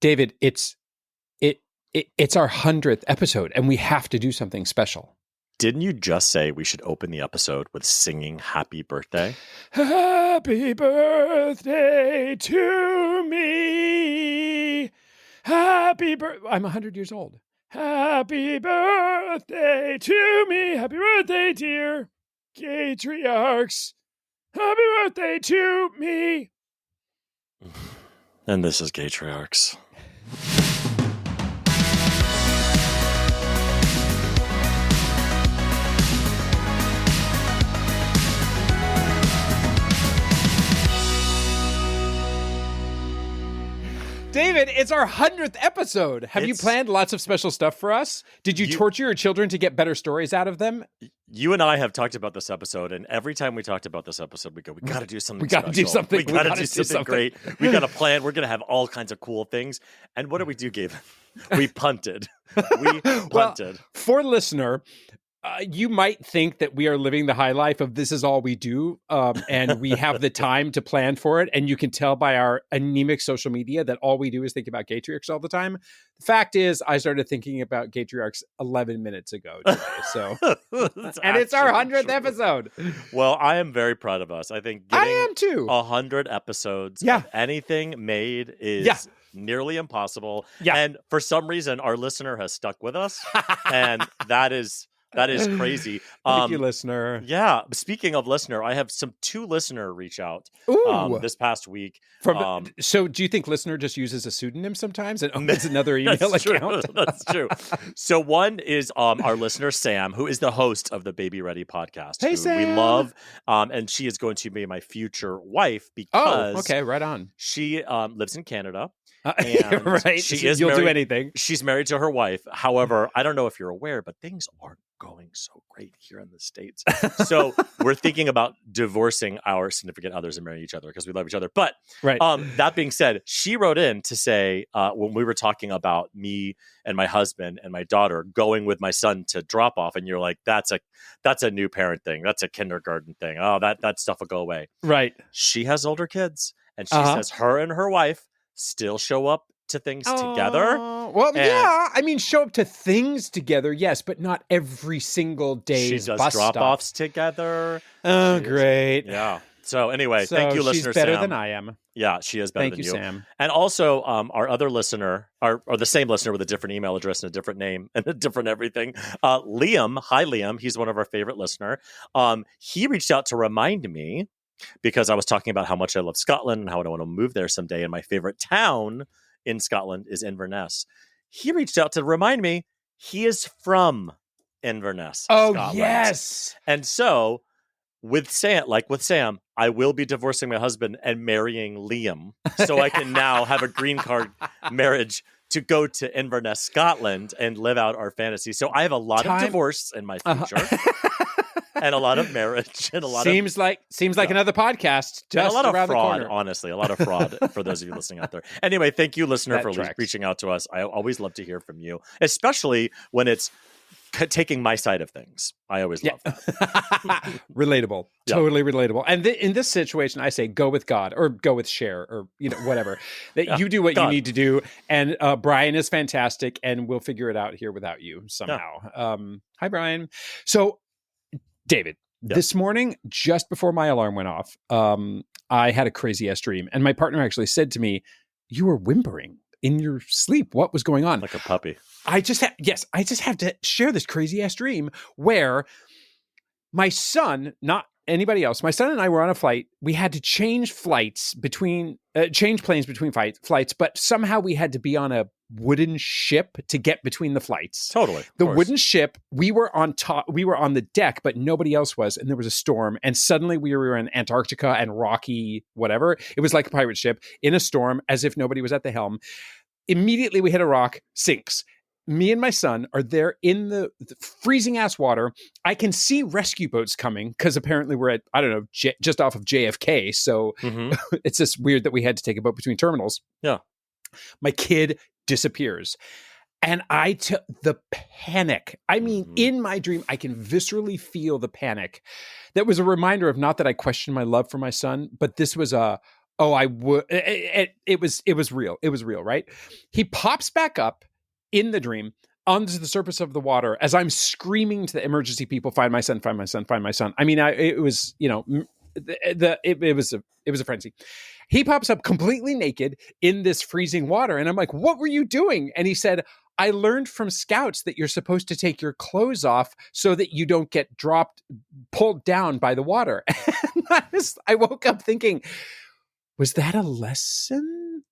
David, it's our 100th episode, and we have to do something special. Didn't you just say we should open the episode with singing Happy Birthday? Happy birthday to me. I'm 100 years old. Happy birthday to me. Happy birthday, dear Gaytriarchs. Happy birthday to me. And this is Gaytriarchs. David, it's our 100th episode. Have you planned lots of special stuff for us? Did you torture your children to get better stories out of them? You and I have talked about this episode, and every time we talked about this episode, we go, we got to do something special. We got to do something great. We got a plan. We're going to have all kinds of cool things. And what do we do, Gabe? We punted. Well, for listener, you might think that we are living the high life of this is all we do, and we have the time to plan for it. And you can tell by our anemic social media that all we do is think about Gaytriarchs all the time. The fact is, I started thinking about Gaytriarchs 11 minutes ago today. So, and it's our 100th episode. Well, I am very proud of us. I think I am too. 100 episodes of anything made is nearly impossible. Yeah. And for some reason, our listener has stuck with us, and that is crazy. Thank you, listener. Yeah. Speaking of listener, I have two listener reach out this past week. So do you think listener just uses a pseudonym sometimes and opens another email account? That's true. So one is our listener, Sam, who is the host of the Baby Ready podcast. Hey, Sam. We love. And she is going to be my future wife because okay, right on. She lives in Canada. And right. You'll do anything. She's married to her wife. However, I don't know if you're aware, but things aren't going so great here in the States. So we're thinking about divorcing our significant others and marrying each other because we love each other. But that being said, she wrote in to say when we were talking about me and my husband and my daughter going with my son to drop off, and you're like, that's a new parent thing. That's a kindergarten thing. Oh, that stuff will go away. Right. She has older kids, and she says her and her wife still show up to things together. Well, yeah. I mean, show up to things together, yes, but not every single day. She does drop-offs together. Oh, great. Yeah. So anyway, thank you, listener Sam. She's better than I am. Yeah, she is better than you. Thank you, Sam. And also, our other listener, or the same listener with a different email address and a different name and a different everything, Liam. Hi, Liam. He's one of our favorite listener. He reached out to remind me, because I was talking about how much I love Scotland and how I want to move there someday. And my favorite town in Scotland is Inverness. He reached out to remind me he is from Inverness, Scotland. Yes. And so with Sam, I will be divorcing my husband and marrying Liam. So I can now have a green card marriage to go to Inverness, Scotland and live out our fantasy. So I have a lot of divorce in my future. And a lot of marriage, and a lot seems like another podcast. Just and a lot of around fraud, the corner. Honestly, a lot of fraud for those of you listening out there. Anyway, thank you, listener, for reaching out to us. I always love to hear from you, especially when it's taking my side of things. I always love that. Relatable, totally relatable. And in this situation, I say go with God or go with Cher or whatever. That you do what you need to do. And Brian is fantastic, and we'll figure it out here without you somehow. Hi, Brian. So. David, this morning, just before my alarm went off, I had a crazy ass dream. And my partner actually said to me, you were whimpering in your sleep. What was going on? Like a puppy. I just have to share this crazy ass dream where my son, not anybody else, my son and I were on a flight. We had to change planes between flights, but somehow we had to be on a wooden ship to get between the flights. Totally. The wooden ship, we were on the deck, but nobody else was. And there was a storm. And suddenly we were in Antarctica and rocky, whatever. It was like a pirate ship in a storm as if nobody was at the helm. Immediately we hit a rock, sinks. Me and my son are there in the freezing ass water. I can see rescue boats coming because apparently we're at, I don't know, just off of JFK. So it's just weird that we had to take a boat between terminals. Yeah. My kid disappears. And I took the panic. I mean, in my dream, I can viscerally feel the panic. That was a reminder of not that I questioned my love for my son, but this was a, Oh, I would. It was real. It was real, right? He pops back up in the dream onto the surface of the water as I'm screaming to the emergency people, "Find my son! Find my son! Find my son!" I mean, it was, it was a frenzy. He pops up completely naked in this freezing water, and I'm like, "What were you doing?" And he said, "I learned from scouts that you're supposed to take your clothes off so that you don't get pulled down by the water." And I woke up thinking, was that a lesson?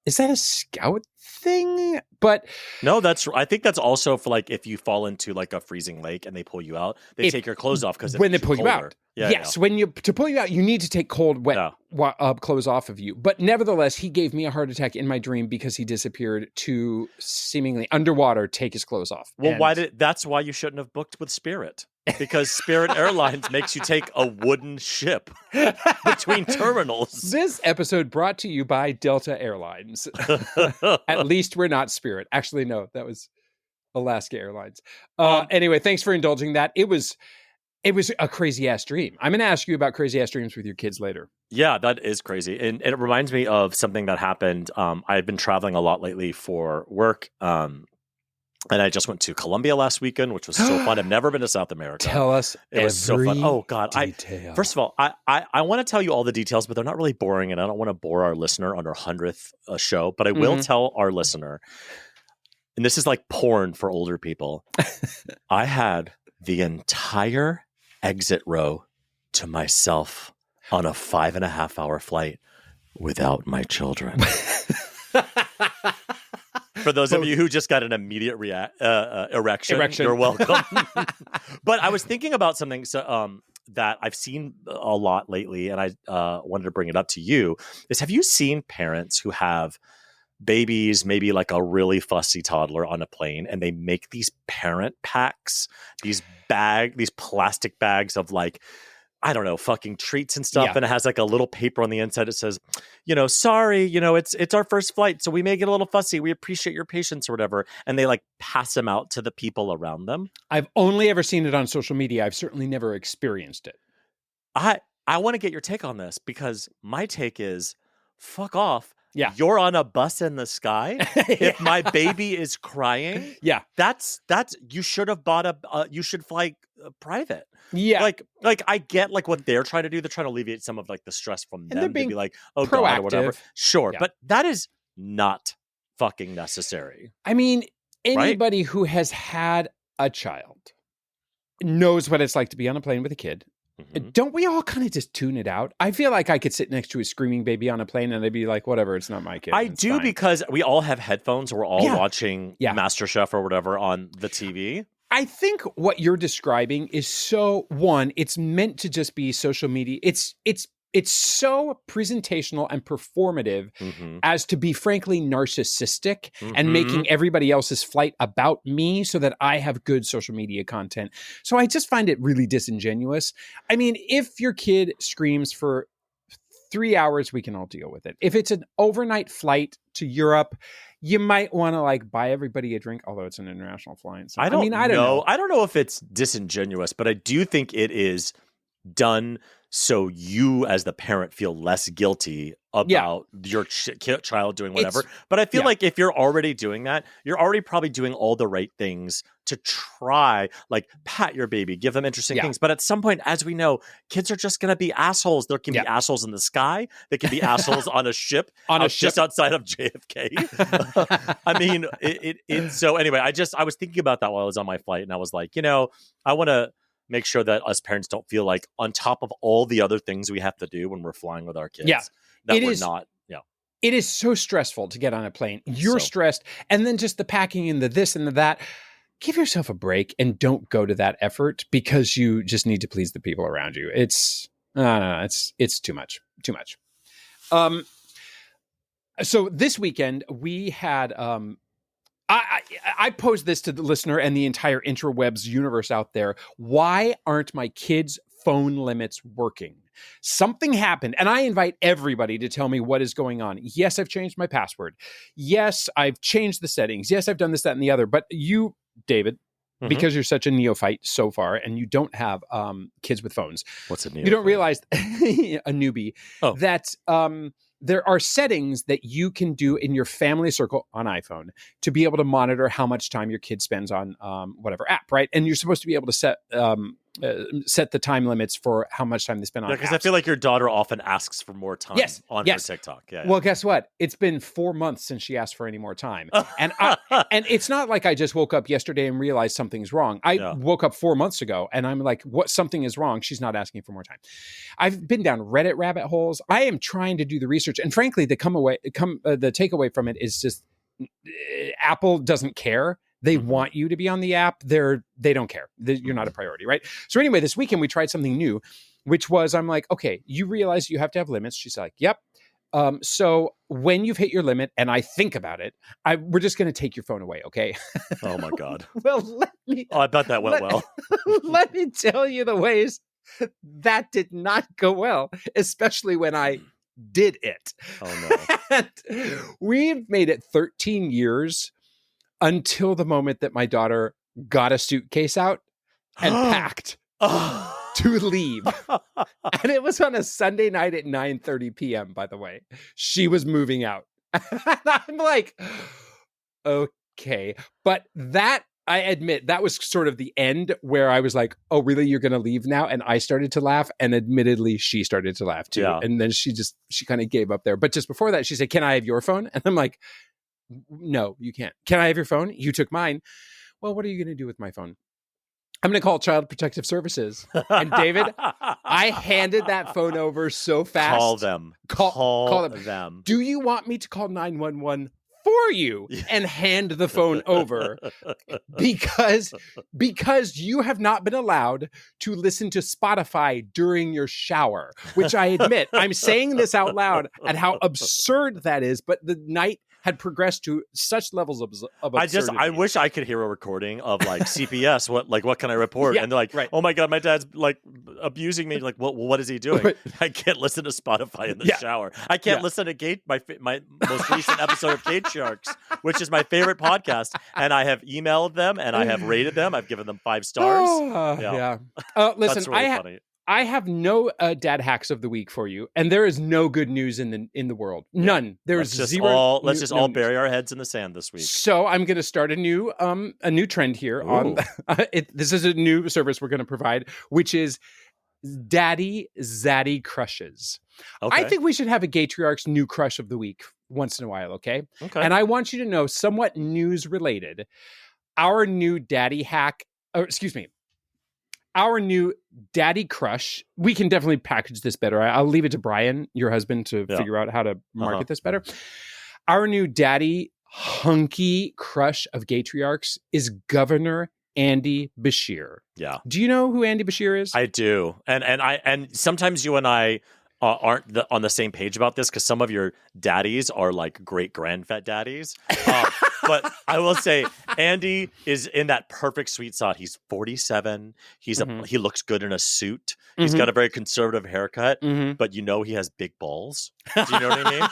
Is that a scout thing? But no, I think that's also for like if you fall into like a freezing lake and they pull you out, they take your clothes off because when they pull you out. Yeah, yes, to pull you out, you need to take cold, wet clothes off of you. But nevertheless, he gave me a heart attack in my dream because he disappeared to seemingly underwater take his clothes off. Well, that's why you shouldn't have booked with Spirit. Because Spirit Airlines makes you take a wooden ship between terminals. This episode brought to you by Delta Airlines. At least we're not Spirit. Actually, no, that was Alaska Airlines. Anyway, thanks for indulging that. It was a crazy ass dream. I'm going to ask you about crazy ass dreams with your kids later. Yeah, that is crazy. And it reminds me of something that happened. I've been traveling a lot lately for work. And I just went to Colombia last weekend, which was so fun. I've never been to South America. Tell us it was so fun. Oh, God. Detail. First of all, I want to tell you all the details, but they're not really boring, and I don't want to bore our listener on our 100th show. But I will tell our listener, and this is like porn for older people, I had the entire exit row to myself on a 5.5-hour flight without my children. For those of you who just got an immediate erection, you're welcome. But I was thinking about something that I've seen a lot lately, and I wanted to bring it up to you, is have you seen parents who have babies, maybe like a really fussy toddler on a plane, and they make these parent packs, these plastic bags of like, I don't know, fucking treats and stuff. Yeah. And it has like a little paper on the inside that says, sorry, it's our first flight, so we may get a little fussy. We appreciate your patience or whatever. And they like pass them out to the people around them. I've only ever seen it on social media. I've certainly never experienced it. I want to get your take on this, because my take is fuck off. Yeah. You're on a bus in the sky. If my baby is crying, that's you should have bought you should fly private. Yeah. Like I get like what they're trying to do. They're trying to alleviate some of like the stress from them to be like, oh proactive. God, or whatever. Sure. Yeah. But that is not fucking necessary. I mean, anybody who has had a child knows what it's like to be on a plane with a kid. Mm-hmm. Don't we all kind of just tune it out? I feel like I could sit next to a screaming baby on a plane and they'd be like, whatever, it's not my kid. I do, fine. Because we all have headphones. We're all watching MasterChef or whatever on the TV. I think what you're describing is it's meant to just be social media. It's so presentational and performative as to be frankly narcissistic and making everybody else's flight about me so that I have good social media content. So I just find it really disingenuous. I mean, if your kid screams for 3 hours, we can all deal with it. If it's an overnight flight to Europe, you might want to like buy everybody a drink, although it's an international flight. So, I don't know. I don't know if it's disingenuous, but I do think it is done so you as the parent feel less guilty about your child doing whatever. But I feel like if you're already doing that, you're already probably doing all the right things to try, like pat your baby, give them interesting things. But at some point, as we know, kids are just going to be assholes. There can be assholes in the sky. They can be assholes on a ship, just outside of JFK. I mean, so anyway, I was thinking about that while I was on my flight, and I was like, I want to make sure that us parents don't feel like on top of all the other things we have to do when we're flying with our kids, It is so stressful to get on a plane. You're stressed. And then just the packing and the this and the that. Give yourself a break and don't go to that effort because you just need to please the people around you. It's too much. Too much. So this weekend we had, I posed this to the listener and the entire interwebs universe out there. Why aren't my kids' phone limits working? Something happened, and I invite everybody to tell me what is going on. Yes, I've changed my password. Yes, I've changed the settings. Yes, I've done this, that, and the other. But you, David, because you're such a neophyte so far, and you don't have kids with phones. What's a neophyte? You don't realize, a newbie, that there are settings that you can do in your family circle on iPhone to be able to monitor how much time your kid spends on whatever app, right? And you're supposed to be able to set the time limits for how much time they spend on. Because I feel like your daughter often asks for more time on her TikTok. Yeah. Well, guess what? It's been 4 months since she asked for any more time, and and it's not like I just woke up yesterday and realized something's wrong. I woke up 4 months ago, and I'm like, "What? Something is wrong." She's not asking for more time. I've been down Reddit rabbit holes. I am trying to do the research, and frankly, the takeaway from it is just Apple doesn't care. They want you to be on the app. They don't care. You're not a priority, right? So anyway, this weekend we tried something new, which was, I'm like, okay, you realize you have to have limits. She's like, yep. So when you've hit your limit and I think about it, we're just going to take your phone away. Okay. Oh my God. Well, I bet that went well. Let me tell you the ways that did not go well, especially when I did it. Oh no. And we've made it 13 years until the moment that my daughter got a suitcase out and packed to leave. And it was on a Sunday night at 9:30 p.m., by the way. She was moving out. I'm like, okay. But that, I admit, that was sort of the end where I was like, oh, really? You're going to leave now? And I started to laugh. And admittedly, she started to laugh too. Yeah. And then she kind of gave up there. But just before that, she said, can I have your phone? And I'm like, no, you can't. Can I have your phone? You took mine. Well, what are you going to do with my phone? I'm going to call Child Protective Services. And David, I handed that phone over so fast. Call them. Call them. Do you want me to call 911 for you and hand the phone over? Because you have not been allowed to listen to Spotify during your shower, which I admit, I'm saying this out loud at how absurd that is, but the night had progressed to such levels of absurdity. I wish I could hear a recording of like CPS. What can I report? And they're like, oh my God, my dad's like abusing me. Like, well, what is he doing? Right. I can't listen to Spotify in the shower. I can't listen to my most recent episode of Gaytriarchs, which is my favorite podcast. And I have emailed them and I have rated them. I've given them 5 stars. Listen, that's really funny. I have no dad hacks of the week for you, and there is no good news in the world. None. There's zero. Let's just all bury our heads in the sand this week. So I'm going to start a new trend here. This is a new service we're going to provide, which is Daddy Zaddy Crushes. Okay. I think we should have a Gaytriarchs new crush of the week once in a while. Okay. And I want you to know, somewhat news related, our new daddy hack. Our new daddy crush. We can definitely package this better. I'll leave it to Brian, your husband, to figure out how to market this better. Our new daddy hunky crush of Gaytriarchs is Governor Andy Beshear. Yeah. Do you know who Andy Beshear is? I do. And sometimes you and I aren't on the same page about this because some of your daddies are like great grandfat daddies. But I will say Andy is in that perfect sweet spot. He's 47. He looks good in a suit. He's got a very conservative haircut, but he has big balls. Do you know what I mean?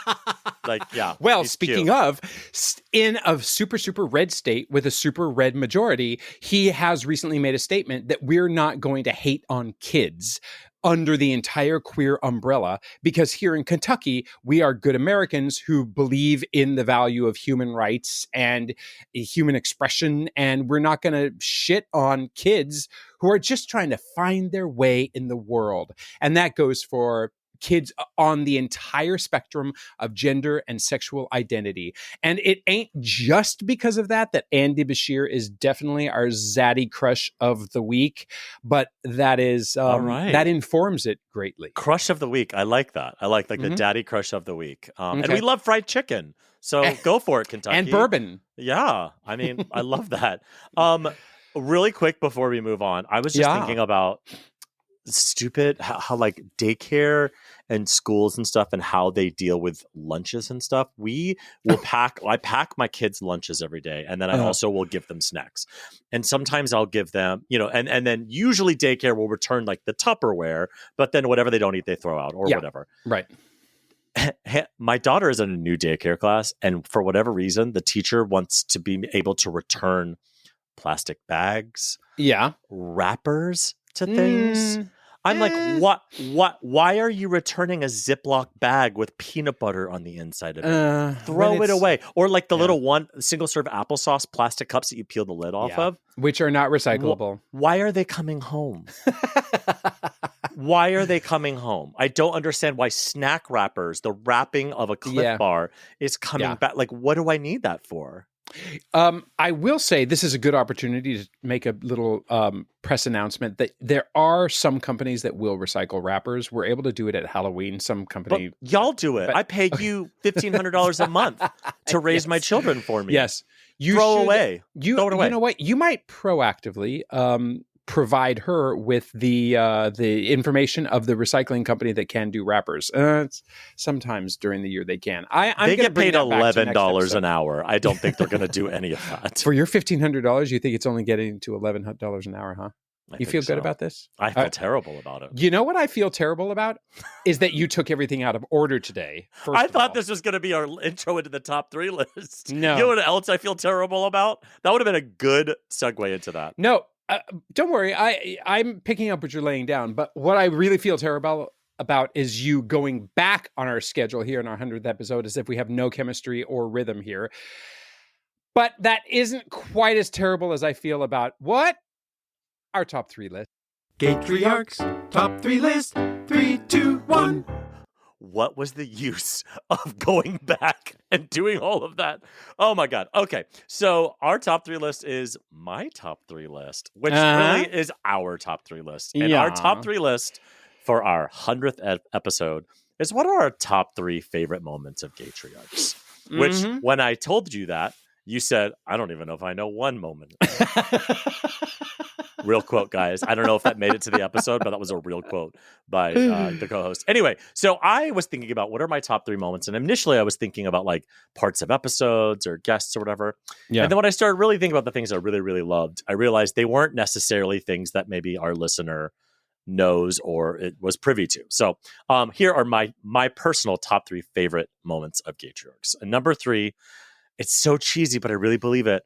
Like, yeah. Well, speaking of, in a super, super red state with a super red majority, he has recently made a statement that we're not going to hate on kids under the entire queer umbrella, because here in Kentucky, we are good Americans who believe in the value of human rights and human expression, and we're not going to shit on kids who are just trying to find their way in the world. And that goes for kids on the entire spectrum of gender and sexual identity. And it ain't just because of that Andy Beshear is definitely our zaddy crush of the week, but that is that informs it greatly. Crush of the week. I like that. I like the daddy crush of the week. And we love fried chicken. So go for it, Kentucky. And bourbon. Yeah. I mean, I love that. Really quick before we move on, I was just thinking about stupid how like daycare and schools and stuff and how they deal with lunches and stuff. I pack my kids lunches every day, and then I also will give them snacks. And sometimes I'll give them, and then usually daycare will return like the Tupperware, but then whatever they don't eat, they throw out or whatever. Right. My daughter is in a new daycare class, and for whatever reason, the teacher wants to be able to return plastic bags, wrappers to things. I'm like, what? Why are you returning a Ziploc bag with peanut butter on the inside of it? Throw it away. Or like the little single-serve applesauce plastic cups that you peel the lid off of. Which are not recyclable. Why are they coming home? Why are they coming home? I don't understand why snack wrappers, the wrapping of a Clif Bar, is coming back. Like, what do I need that for? I will say this is a good opportunity to make a little press announcement that there are some companies that will recycle wrappers. We're able to do it at Halloween. Some company, but y'all do it. I pay you $1,500 a month to raise my children for me. Yes, throw it away. You know what? You might proactively provide her with the information of the recycling company that can do wrappers. Sometimes during the year they can. They get paid $11 an hour. I don't think they're going to do any of that. For your $1,500, you think it's only getting to $11 an hour, huh? You feel good about this? I feel terrible about it. You know what I feel terrible about? Is that you took everything out of order today. I thought this was going to be our intro into the top 3 list. No. You know what else I feel terrible about? That would have been a good segue into that. No. Don't worry, I'm picking up what you're laying down, but what I really feel terrible about is you going back on our schedule here in our 100th episode as if we have no chemistry or rhythm here. But that isn't quite as terrible as I feel about what? Our top 3 list. Gaytriarchs top 3 list. 3, 2, 1. What was the use of going back and doing all of that? Oh my God. Okay. So our top 3 list is my top 3 list, which really is our top 3 list. And our top 3 list for our 100th episode is what are our top 3 favorite moments of Gaytriarchs? Which when I told you that, you said, I don't even know if I know one moment. Real quote, guys. I don't know if that made it to the episode, but that was a real quote by the co-host. Anyway, so I was thinking about what are my top 3 moments. And initially I was thinking about like parts of episodes or guests or whatever. Yeah. And then when I started really thinking about the things I really, really loved, I realized they weren't necessarily things that maybe our listener knows or it was privy to. So here are my personal top 3 favorite moments of Gaytriarchs. And number 3, it's so cheesy, but I really believe it.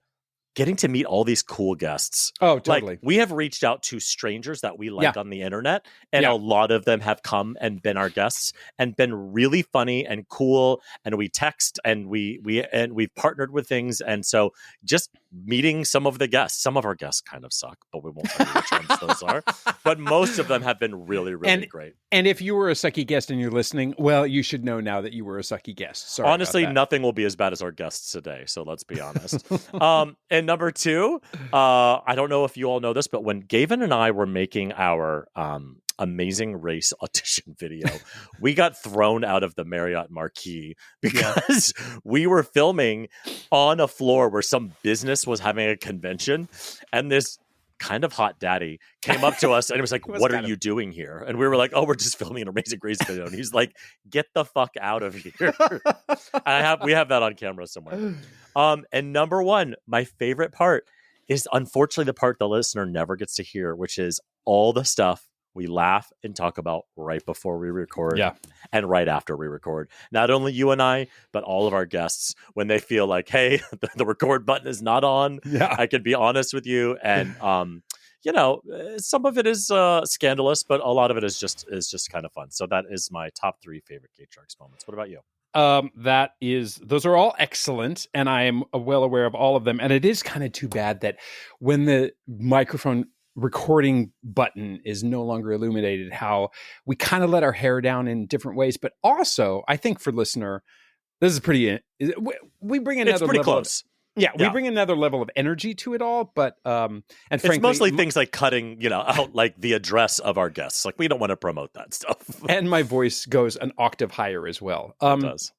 Getting to meet all these cool guests. Oh, totally. Like, we have reached out to strangers that we like on the internet, and a lot of them have come and been our guests and been really funny and cool. And we text and we've partnered with things. And so just meeting some of the guests, some of our guests kind of suck, but we won't tell you which ones those are. But most of them have been really, really great. And if you were a sucky guest and you're listening, well, you should know now that you were a sucky guest. Sorry. Honestly, nothing will be as bad as our guests today. So let's be honest. And number 2, I don't know if you all know this, but when Gavin and I were making our Amazing Race audition video, we got thrown out of the Marriott Marquis because we were filming on a floor where some business was having a convention, and this kind of hot daddy came up to us and it was like, what are you doing here? And we were like, oh, we're just filming an Amazing Race video. And he's like, get the fuck out of here. We have that on camera somewhere. And number 1, my favorite part is unfortunately the part the listener never gets to hear, which is all the stuff we laugh and talk about right before we record and right after we record. Not only you and I, but all of our guests, when they feel like, hey, the record button is not on. Yeah. I can be honest with you. And, some of it is scandalous, but a lot of it is just kind of fun. So that is my top 3 favorite Gaytriarchs moments. What about you? Those are all excellent, and I am well aware of all of them. And it is kind of too bad that when the microphone recording button is no longer illuminated, how we kind of let our hair down in different ways. But also, I think for listener, this is pretty. We bring another it's pretty level close. We bring another level of energy to it all. But and it's frankly, mostly things like cutting, out like the address of our guests. Like we don't want to promote that stuff. And my voice goes an octave higher as well. It does.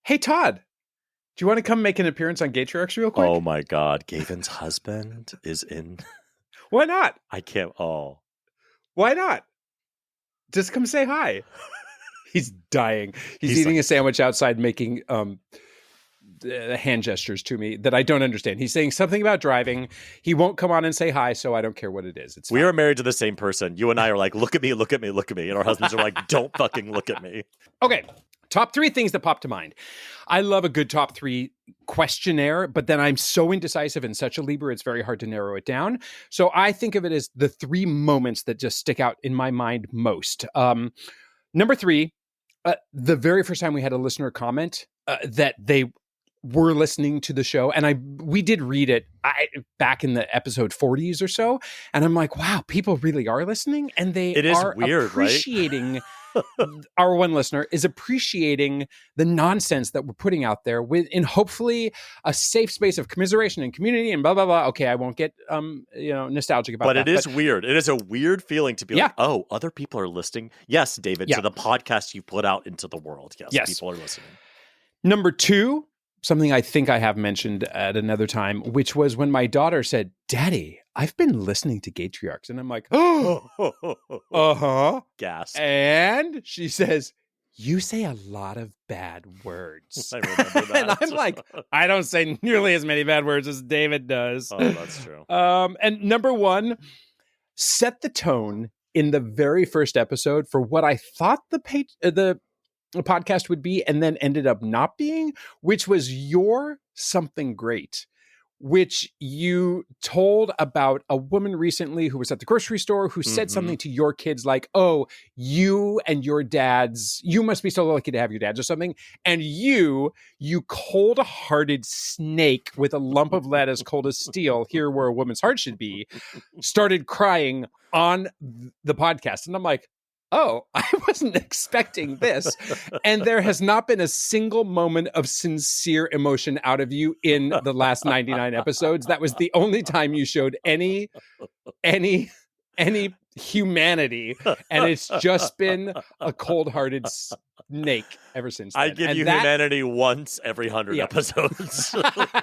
Hey Todd, do you want to come make an appearance on Gaytriarchs real quick? Oh my God, Gavin's husband is in. Why not? I can't. Oh, why not? Just come say hi. He's dying. He's eating a sandwich outside, making hand gestures to me that I don't understand. He's saying something about driving. He won't come on and say hi, so I don't care what it is. It's fine. We are married to the same person. You and I are like, look at me, look at me, look at me. And our husbands are like, don't fucking look at me. Okay. Top 3 things that pop to mind. I love a good top 3 questionnaire, but then I'm so indecisive and such a Libra, it's very hard to narrow it down. So I think of it as the 3 moments that just stick out in my mind most. Number 3, the very first time we had a listener comment that they were listening to the show, and we did read it back in the episode 40s or so, and I'm like, wow, people really are listening, and it is weird, appreciating. Right? Our one listener is appreciating the nonsense that we're putting out there in hopefully a safe space of commiseration and community and blah blah blah. Okay, I won't get nostalgic about that. But it is weird. It is a weird feeling to be like, oh, other people are listening. Yes, David, to the podcast you put out into the world. Yes, people are listening. Number 2, something I think I have mentioned at another time, which was when my daughter said, "Daddy, I've been listening to Gaytriarchs," and I'm like, "Oh, uh-huh." Gasp. And she says, "You say a lot of bad words." I remember that. And I'm like, I don't say nearly as many bad words as David does. Oh, that's true. And number 1, set the tone in the very first episode for what I thought the podcast would be, and then ended up not being, which was your something great, which you told about a woman recently who was at the grocery store who said something to your kids like, "Oh, you and your dads, you must be so lucky to have your dads," or something. And you cold-hearted snake with a lump of lead as cold as steel, here where a woman's heart should be, started crying on the podcast. And I'm like, oh, I wasn't expecting this. And there has not been a single moment of sincere emotion out of you in the last 99 episodes. That was the only time you showed any humanity. And it's just been a cold-hearted snake ever since then. I give humanity once every 100 episodes.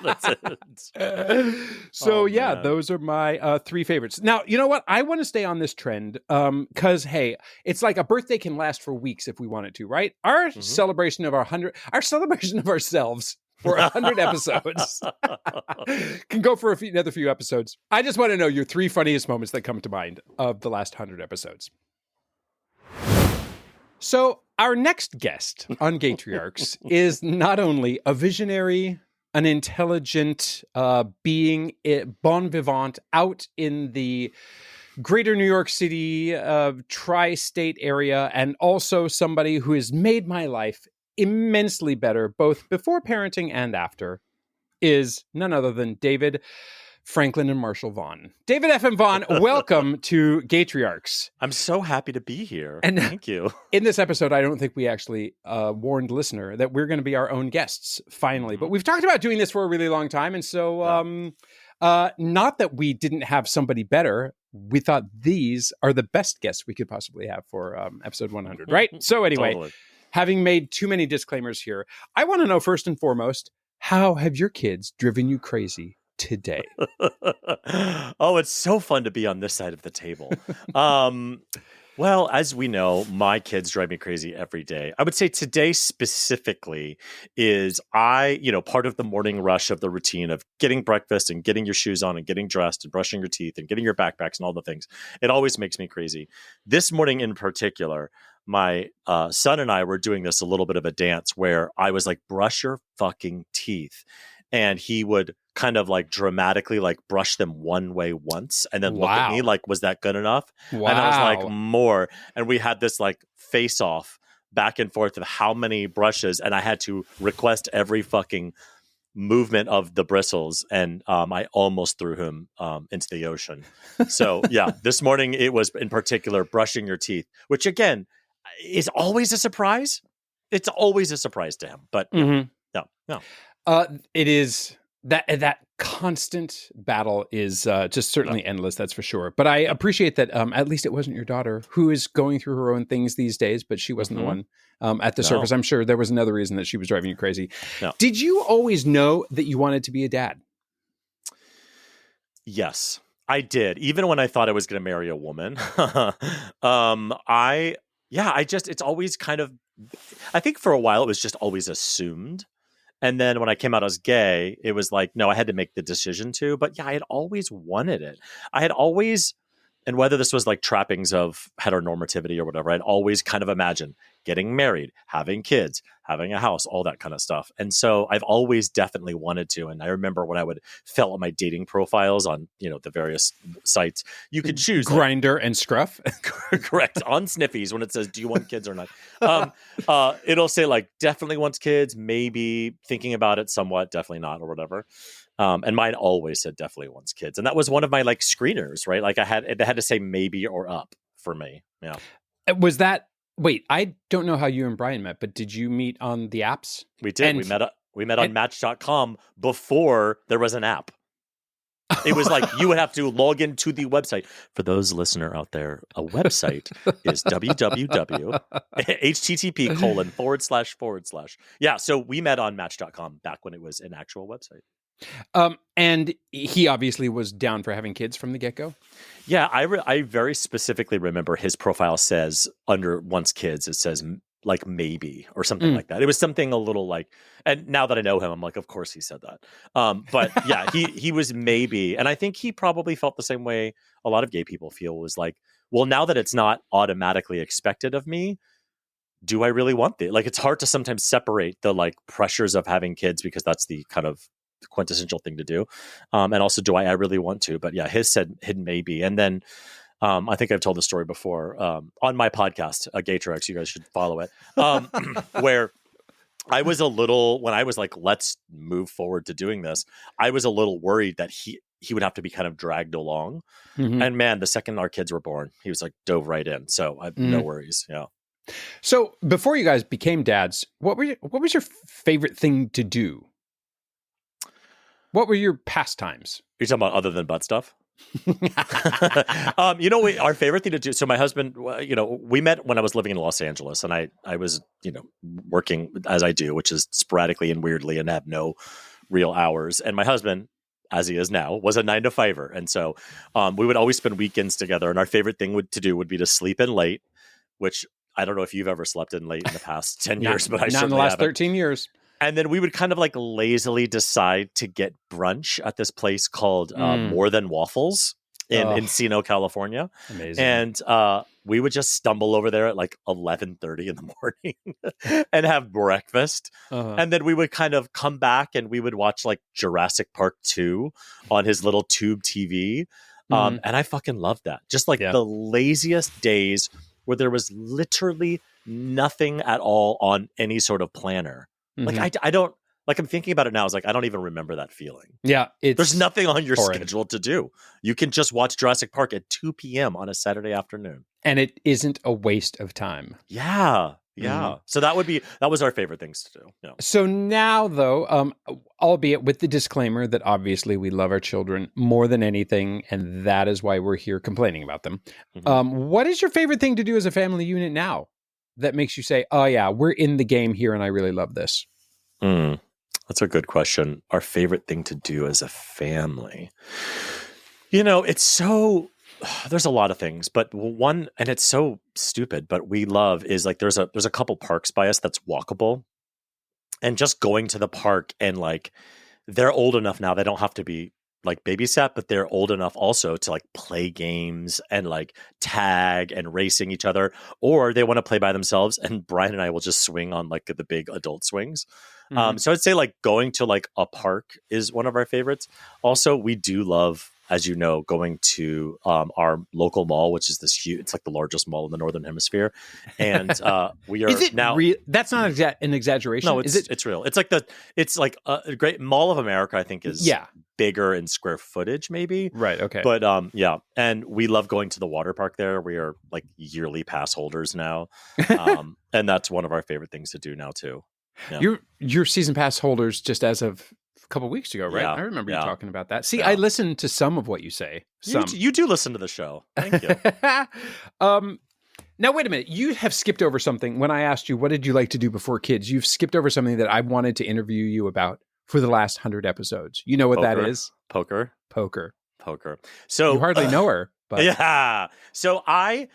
That's it. So those are my 3 favorites. Now, you know what? I want to stay on this trend because, hey, it's like a birthday can last for weeks if we want it to, right? Our celebration of our celebration of ourselves for 100 episodes can go for another few episodes. I just want to know your 3 funniest moments that come to mind of the last 100 episodes. So our next guest on Gaytriarchs is not only a visionary, an intelligent being, bon vivant out in the greater New York City tri-state area, and also somebody who has made my life immensely better, both before parenting and after, is none other than David Franklin and Marshall Vaughn. David F.M. Vaughn, welcome to Gaytriarchs. I'm so happy to be here. And thank you. In this episode, I don't think we actually warned listener that we're going to be our own guests, finally. But we've talked about doing this for a really long time. And so not that we didn't have somebody better. We thought these are the best guests we could possibly have for episode 100, right? So anyway, having made too many disclaimers here, I want to know first and foremost, how have your kids driven you crazy today? Oh, it's so fun to be on this side of the table. Well, as we know, my kids drive me crazy every day. I would say today specifically is part of the morning rush of the routine of getting breakfast and getting your shoes on and getting dressed and brushing your teeth and getting your backpacks and all the things. It always makes me crazy. This morning in particular, my son and I were doing this a little bit of a dance where I was like, brush your fucking teeth. And he would kind of like dramatically like brush them one way once and then look at me like, was that good enough? Wow. And I was like, more. And we had this like face off back and forth of how many brushes. And I had to request every fucking movement of the bristles. And I almost threw him into the ocean. So yeah, this morning it was in particular brushing your teeth, which again is always a surprise. It's always a surprise to him, but no. It is that constant battle is just certainly endless. That's for sure. But I appreciate that at least it wasn't your daughter who is going through her own things these days, but she wasn't the one at the surface. I'm sure there was another reason that she was driving you crazy. No. Did you always know that you wanted to be a dad? Yes, I did. Even when I thought I was going to marry a woman, it's always kind of, I think for a while it was just always assumed. And then when I came out as gay, it was like, no, I had to make the decision to. But yeah, I had always wanted it. I had always And whether this was like trappings of heteronormativity or whatever, I'd always kind of imagined getting married, having kids, having a house, all that kind of stuff. And so I've always definitely wanted to. And I remember when I would fill out my dating profiles on, the various sites, you could choose Grindr and Scruff. Correct. On Sniffies, when it says, do you want kids or not? It'll say like, definitely wants kids, maybe thinking about it somewhat, definitely not, or whatever. And mine always said definitely wants kids. And that was one of my like screeners, right? Like it had to say maybe or up for me. Yeah. Was that, wait, I don't know how you and Brian met, but did you meet on the apps? We did. We met on Match.com before there was an app. It was like you would have to log into the website. For those listener out there, a website is http://. Yeah, so we met on Match.com back when it was an actual website. And he obviously was down for having kids from the get-go? Yeah, I very specifically remember his profile says under wants kids, it says like maybe or something like that. It was something a little like, and now that I know him, I'm like, of course he said that. But yeah, he was maybe. And I think he probably felt the same way a lot of gay people feel, was like, well, now that it's not automatically expected of me, do I really want it? Like, it's hard to sometimes separate the like pressures of having kids because that's the kind of quintessential thing to do. And also, do I really want to? But yeah, his said hidden maybe. And then I think I've told the story before on my podcast, Gaytriarchs, you guys should follow it, where I was a little, when I was like, let's move forward to doing this, I was a little worried that he would have to be kind of dragged along. Mm-hmm. And man, the second our kids were born, he was like dove right in. So I have no worries. Yeah. So before you guys became dads, what was your favorite thing to do? What were your pastimes? You're talking about other than butt stuff? Our favorite thing to do. So my husband, we met when I was living in Los Angeles, and I was, working as I do, which is sporadically and weirdly, and have no real hours. And my husband, as he is now, was a 9-to-5-er, and so we would always spend weekends together. And our favorite thing to do would be to sleep in late, which I don't know if you've ever slept in late in the past 10 years, but I certainly not in the last haven't. 13 years. And then we would kind of like lazily decide to get brunch at this place called More Than Waffles in Encino, California. Amazing. And we would just stumble over there at like 11:30 in the morning and have breakfast. Uh-huh. And then we would kind of come back and we would watch like Jurassic Park 2 on his little tube TV. And I fucking loved that. Just like the laziest days where there was literally nothing at all on any sort of planner. Like I don't, like, I'm thinking about it now. I was like, I don't even remember that feeling. Yeah. There's nothing on your schedule to do. You can just watch Jurassic Park at 2 p.m. on a Saturday afternoon. And it isn't a waste of time. Yeah. Yeah. So that was our favorite things to do. Yeah. So now though, albeit with the disclaimer that obviously we love our children more than anything, and that is why we're here complaining about them. What is your favorite thing to do as a family unit now that makes you say, oh yeah, we're in the game here and I really love this? That's a good question. Our favorite thing to do as a family. It's so, there's a lot of things, but one, and it's so stupid, but we love is like, there's a couple parks by us that's walkable, and just going to the park, and like, they're old enough now, they don't have to be like babysat, but they're old enough also to like play games and like tag and racing each other, or they want to play by themselves. And Brian and I will just swing on like the big adult swings. So I'd say like going to like a park is one of our favorites. Also, we do love, as you know, going to our local mall, which is this huge, it's like the largest mall in the Northern Hemisphere. And we are is it now. That's not an exaggeration. No, it's real. It's like a great Mall of America, I think, is bigger in square footage, maybe. Right. Okay. But and we love going to the water park there. We are like yearly pass holders now. And that's one of our favorite things to do now too. Yeah. You're season pass holders just as of a couple of weeks ago, right? Yeah, I remember you talking about that. See, I listened to some of what you say. You do listen to the show. Thank you. Now, wait a minute. You have skipped over something. When I asked you, what did you like to do before kids? You've skipped over something that I wanted to interview you about for the last 100 episodes. You know what that is? Poker. So you hardly know her. But. Yeah. So I,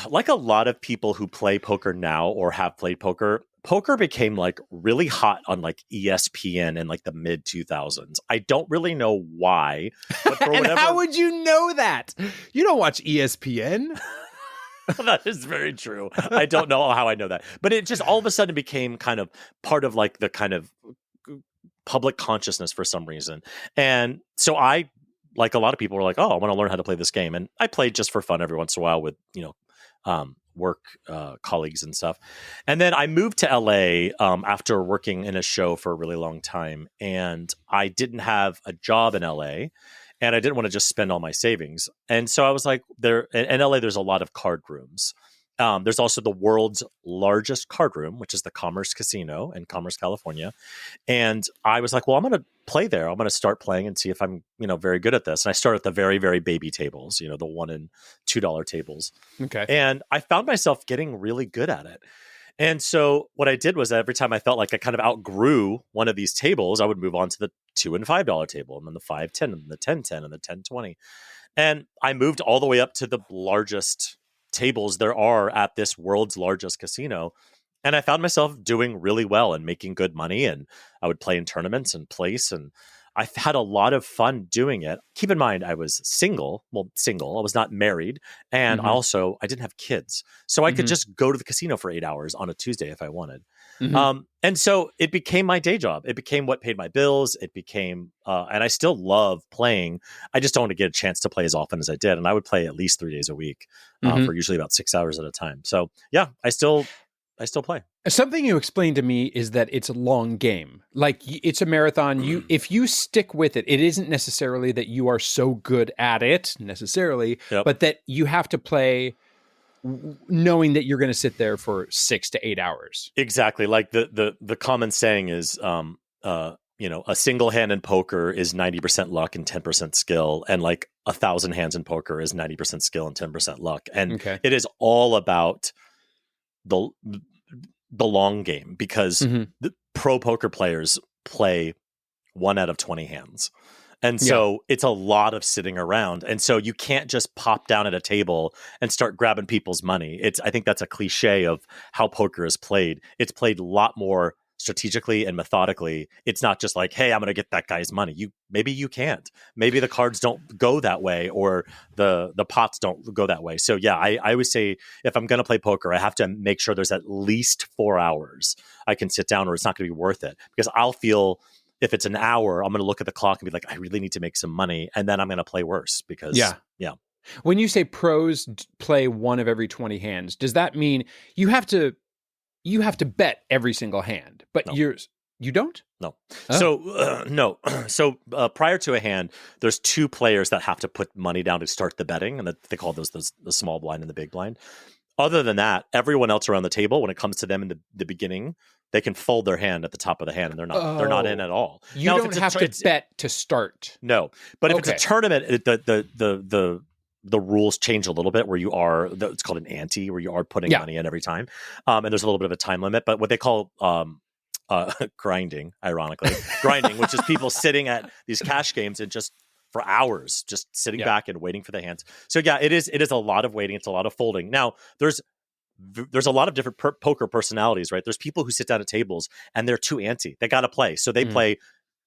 like a lot of people who play poker now or have played poker, poker became like really hot on like ESPN in like the mid 2000s. I don't really know why, but for and whatever. How would you know that? You don't watch ESPN. That is very true. I don't know how I know that, but it just all of a sudden became kind of part of like the kind of public consciousness for some reason. And so I, like a lot of people, were like, oh, I want to learn how to play this game. And I played just for fun every once in a while with, work colleagues and stuff. And then I moved to LA after working in a show for a really long time. And I didn't have a job in LA. And I didn't want to just spend all my savings. And so I was like, in LA, there's a lot of card rooms. There's also the world's largest card room, which is the Commerce Casino in Commerce, California. And I was like, well, I'm going to play there. I'm going to start playing and see if I'm, very good at this. And I started at the very, very baby tables, the $1 and $2 tables. Okay. And I found myself getting really good at it. And so what I did was every time I felt like I kind of outgrew one of these tables, I would move on to the $2 and $5 table, and then the 5-10, and the 10-10, and the 10-20. And I moved all the way up to the largest tables there are at this world's largest casino. And I found myself doing really well and making good money. And I would play in tournaments and place. And I had a lot of fun doing it. Keep in mind, I was single. I was not married. And also, I didn't have kids. So I could just go to the casino for 8 hours on a Tuesday if I wanted. And so it became my day job. It became what paid my bills. It became, and I still love playing. I just don't want to get a chance to play as often as I did. And I would play at least 3 days a week for usually about 6 hours at a time. So yeah, I still play. Something you explained to me is that it's a long game. Like it's a marathon. If you stick with it, it isn't necessarily that you are so good at it necessarily, but that you have to play knowing that you're going to sit there for 6 to 8 hours. Exactly. Like the common saying is, a single hand in poker is 90% luck and 10% skill. And like 1,000 hands in poker is 90% skill and 10% luck. And it is all about the long game, because the pro poker players play 1 out of 20 hands. And so it's a lot of sitting around. And so you can't just pop down at a table and start grabbing people's money. I think that's a cliche of how poker is played. It's played a lot more strategically and methodically. It's not just like, hey, I'm going to get that guy's money. Maybe you can't. Maybe the cards don't go that way, or the pots don't go that way. So yeah, I always say if I'm going to play poker, I have to make sure there's at least 4 hours I can sit down, or it's not going to be worth it. Because I'll feel if it's an hour, I'm going to look at the clock and be like, I really need to make some money, and then I'm going to play worse because yeah. When you say pros play 1 of every 20 hands, does that mean you have to bet every single hand, but you don't? No. Oh. No. So prior to a hand, there's 2 players that have to put money down to start the betting, and they call those the small blind and the big blind. Other than that, everyone else around the table, when it comes to them in the beginning, they can fold their hand at the top of the hand, and they're not in at all. You don't have to bet to start. No, but if it's a tournament, the rules change a little bit, where you are, it's called an ante, where you are putting money in every time. And there's a little bit of a time limit, but what they call grinding, ironically, which is people sitting at these cash games and just for hours, just sitting back and waiting for the hands. So yeah, it is a lot of waiting. It's a lot of folding. Now there's a lot of different poker personalities, right? There's people who sit down at tables and they're too antsy. They got to play. So they play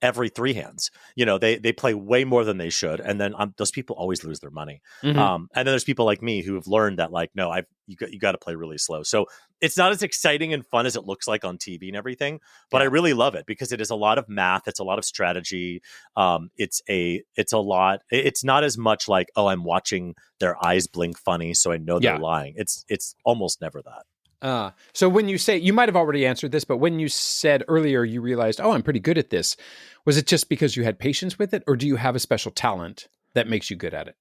every 3 hands. They play way more than they should. And then those people always lose their money. And then there's people like me who have learned that, like, no, you got to play really slow. So it's not as exciting and fun as it looks like on TV and everything, but I really love it because it is a lot of math. It's a lot of strategy. It's a lot. It's not as much like, oh, I'm watching their eyes blink funny, so I know they're lying. It's almost never that. So when you say, you might have already answered this, but when you said earlier you realized, oh, I'm pretty good at this, was it just because you had patience with it, or do you have a special talent that makes you good at it?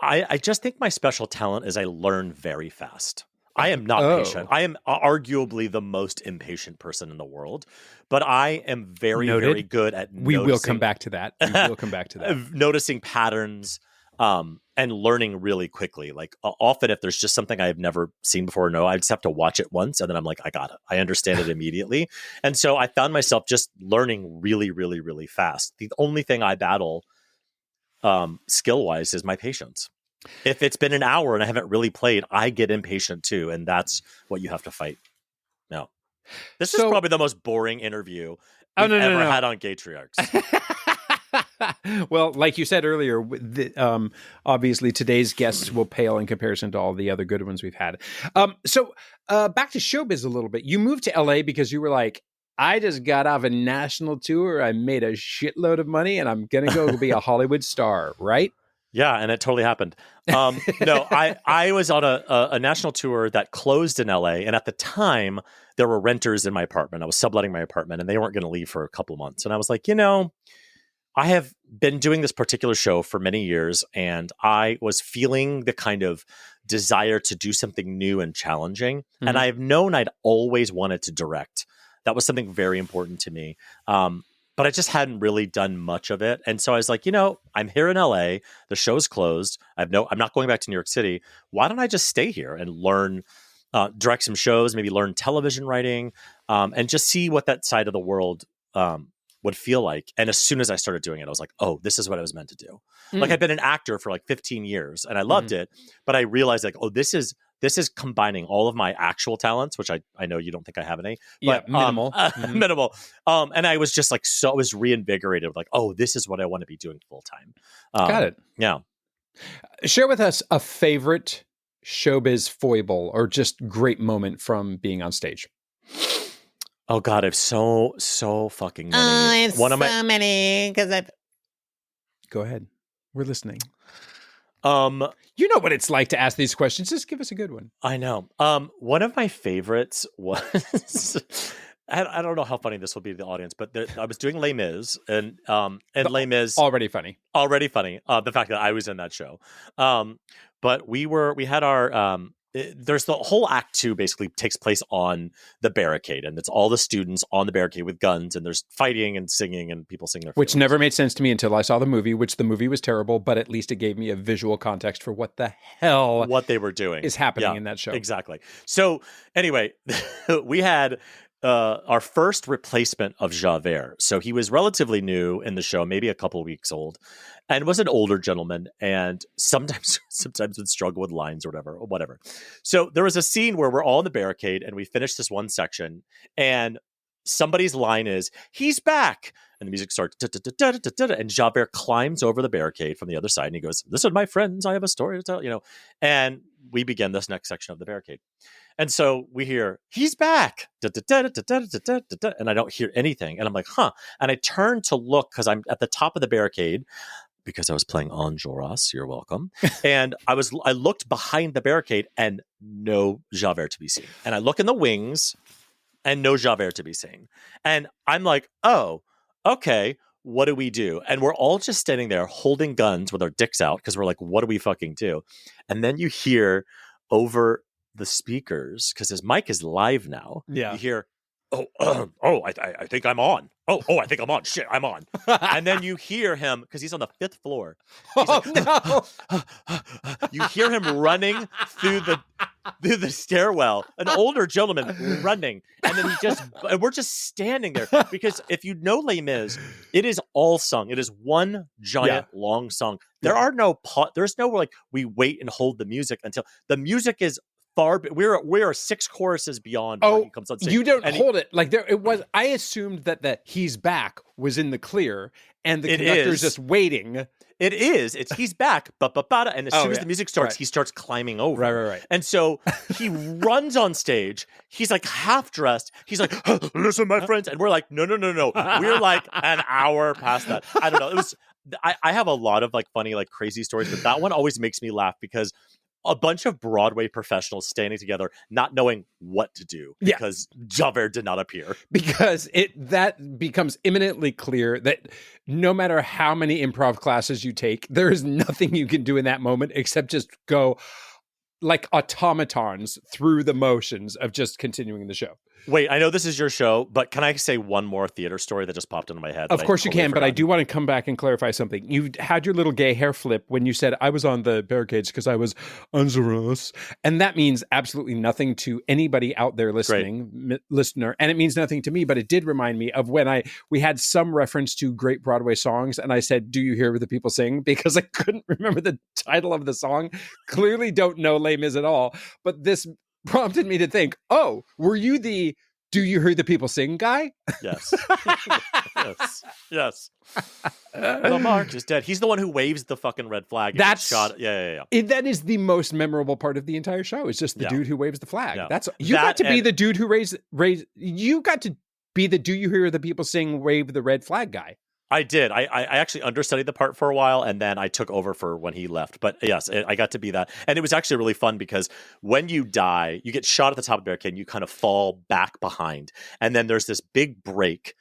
I just think my special talent is I learn very fast. I am not patient. I am arguably the most impatient person in the world, but I am very, very good at We will come back to that. Noticing patterns, and learning really quickly. Like often if there's just something I've never seen before, I just have to watch it once and then I'm like, I got it. I understand it immediately. And so I found myself just learning really, really, really fast. The only thing I battle skill-wise is my patience. If it's been an hour and I haven't really played, I get impatient too. And that's what you have to fight. No. This is probably the most boring interview we've ever had on Gaytriarchs. Well, like you said earlier, obviously today's guests will pale in comparison to all the other good ones we've had. So back to showbiz a little bit. You moved to LA because you were like, I just got off a national tour. I made a shitload of money and I'm going to go be a Hollywood star, right? Yeah, and it totally happened. No, I was on a national tour that closed in LA. And at the time, there were renters in my apartment. I was subletting my apartment and they weren't going to leave for a couple months. And I was like, I have been doing this particular show for many years, and I was feeling the kind of desire to do something new and challenging. Mm-hmm. And I've known I'd always wanted to direct. That was something very important to me. But I just hadn't really done much of it. And so I was like, I'm here in LA. The show's closed. I'm not going back to New York City. Why don't I just stay here and learn, direct some shows, maybe learn television writing, and just see what that side of the world would feel like. And as soon as I started doing it, I was like, oh, this is what I was meant to do. Like I've been an actor for like 15 years and I loved it, but I realized like, oh, this is combining all of my actual talents, which I know you don't think I have any, but minimal. Minimal. And I was just like, I was reinvigorated with like, oh, this is what I want to be doing full time. Got it. Yeah. Share with us a favorite showbiz foible or just great moment from being on stage. Oh God, I have so fucking many. I have so many because I've. Go ahead. We're listening. You know what it's like to ask these questions. Just give us a good one. I know. One of my favorites was I don't know how funny this will be to the audience, but I was doing Les Mis and Les Mis already funny. The fact that I was in that show. But we had our there's the whole act 2 basically takes place on the barricade, and it's all the students on the barricade with guns, and there's fighting and singing and people sing their feelings. Which never made sense to me until I saw the movie, which the movie was terrible, but at least it gave me a visual context for what the hell what they were doing is happening in that show. Exactly. So anyway, we had our first replacement of Javert. So he was relatively new in the show, maybe a couple of weeks old, and was an older gentleman, and sometimes would struggle with lines or whatever. So there was a scene where we're all in the barricade, and we finished this one section, and somebody's line is, "He's back," and the music starts, and Javert climbs over the barricade from the other side, and he goes, "Listen, my friends, I have a story to tell," and we begin this next section of the barricade. And so we hear, "He's back," and I don't hear anything. And I'm like, huh. And I turn to look because I'm at the top of the barricade because I was playing Enjolras. You're welcome. And I looked behind the barricade and no Javert to be seen. And I look in the wings and no Javert to be seen. And I'm like, oh, okay. What do we do? And we're all just standing there holding guns with our dicks out because we're like, what do we fucking do? And then you hear over the speakers, because his mic is live now. Yeah. You hear, I think I'm on. I think I'm on. Shit, I'm on. And then you hear him, because he's on the 5th floor. No. You hear him running through the stairwell, an older gentleman running. And then we're just standing there. Because if you know Les Mis, it is all sung. It is one giant long song. There's no like, we wait and hold the music until the music is we are 6 choruses beyond when he comes on stage. You don't hold it like there. It was. I assumed that the "he's back" was in the clear, and the conductor's just waiting. It is. It's he's back, and as soon as the music starts, he starts climbing over. Right. And so he runs on stage. He's like half dressed. He's like, "Listen, my friends," and we're like, "No." We're like an hour past that. I don't know. It was. I have a lot of like funny, like crazy stories, but that one always makes me laugh because a bunch of Broadway professionals standing together, not knowing what to do because Javert did not appear. Because that becomes imminently clear that no matter how many improv classes you take, there is nothing you can do in that moment except just go like automatons through the motions of just continuing the show. Wait, I know this is your show, but can I say one more theater story that just popped into my head? Of course you can, but I do want to come back and clarify something. You had your little gay hair flip when you said I was on the barricades because I was Enjolras, and that means absolutely nothing to anybody out there listener, and it means nothing to me, but it did remind me of when we had some reference to great Broadway songs, and I said, "Do you hear the people sing?" Because I couldn't remember the title of the song. Clearly don't know Les Mis at all, but this prompted me to think, were you the Do you hear the people sing guy? Yes. Yes. The mark is dead. He's the one who waves the fucking red flag. That's shot. Yeah. That is the most memorable part of the entire show. Is just the dude who waves the flag. Yeah. That's got to be the dude who raised. You got to be the do you hear the people sing wave the red flag guy. I did. I actually understudied the part for a while, and then I took over for when he left. But yes, I got to be that. And it was actually really fun because when you die, you get shot at the top of the barricade and you kind of fall back behind. And then there's this big break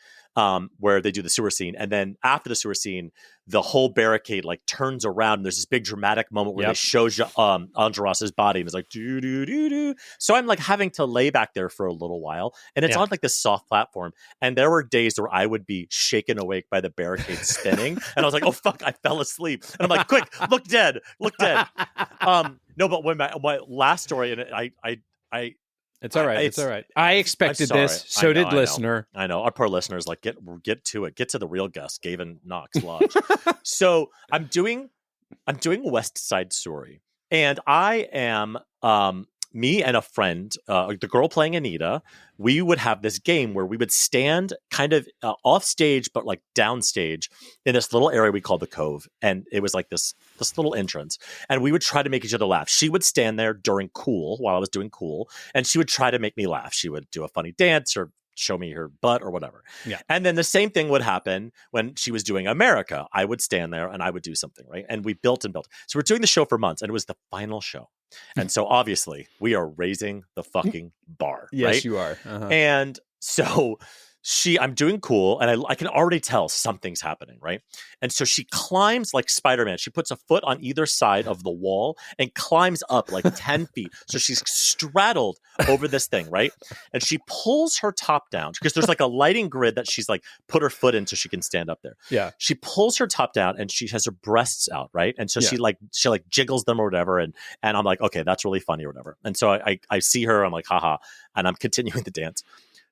where they do the sewer scene. And then after the sewer scene, the whole barricade like turns around. And there's this big dramatic moment where they show Andras's body and it's like, do, do, do, do. So I'm like having to lay back there for a little while. And it's on like this soft platform. And there were days where I would be shaken awake by the barricade spinning. And I was like, oh, fuck, I fell asleep. And I'm like, quick, look dead. No, but when my last story, and I it's all right. It's all right. I expected this. So did listener. I know. Our poor listeners, like, get to it. Get to the real guest, Gavin Knox Lodge. So I'm doing West Side Story, and I am me and a friend, the girl playing Anita. We would have this game where we would stand kind of off stage, but like downstage in this little area we called the Cove, and it was like this little entrance, and we would try to make each other laugh. She would stand there during Cool while I was doing Cool, and she would try to make me laugh. She would do a funny dance or show me her butt or whatever. Yeah. And then the same thing would happen when she was doing America. I would stand there and I would do something, right? And we built and built. So we're doing the show for months, and it was the final show. And so obviously we are raising the fucking bar. Yes, right? you are. Uh-huh. And so I'm doing Cool, and I can already tell something's happening, right? And so she climbs like Spider-Man. She puts a foot on either side of the wall and climbs up like 10 feet. So she's straddled over this thing, right? And she pulls her top down because there's like a lighting grid that she's like put her foot in so she can stand up there. Yeah. She pulls her top down and she has her breasts out, right? And so she jiggles them or whatever. And I'm like, okay, that's really funny or whatever. And so I see her, I'm like, haha, and I'm continuing the dance.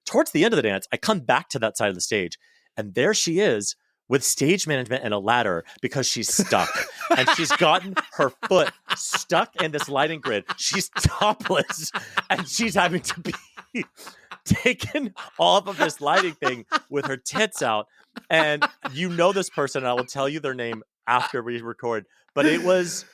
Towards the end of the dance, I come back to that side of the stage, and there she is with stage management and a ladder because she's stuck. And she's gotten her foot stuck in this lighting grid. She's topless, and she's having to be taken off of this lighting thing with her tits out. And you know this person, and I will tell you their name after we record. But it was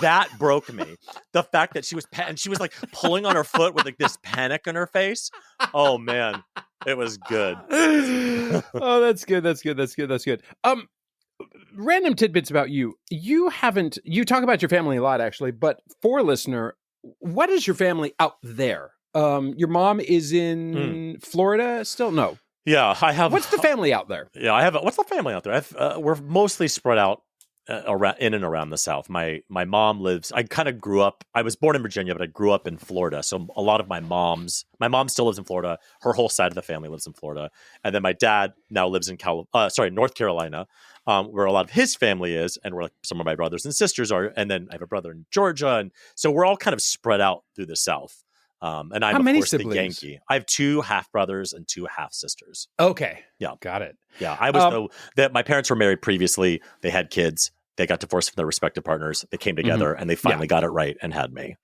that broke me. The fact that she was like pulling on her foot with like this panic on her face. Oh man, it was good. Oh, that's good. Random tidbits about you. You talk about your family a lot actually, but for listener, what is your family out there? Your mom is in Florida still? No. Yeah, I have. What's the family out there? Yeah, I have. What's the family out there? We're mostly spread out in and around the South. My mom lives. I kind of grew up. I was born in Virginia, but I grew up in Florida. So a lot of my mom still lives in Florida. Her whole side of the family lives in Florida, and then my dad now lives in North Carolina, where a lot of his family is, and where like some of my brothers and sisters are. And then I have a brother in Georgia, and so we're all kind of spread out through the South. And I'm, of course, siblings? the Yankee. I have 2 half brothers and 2 half sisters. Okay. Yeah. Got it. Yeah. I was that my parents were married previously. They had kids. They got divorced from their respective partners. They came together and they finally got it right and had me.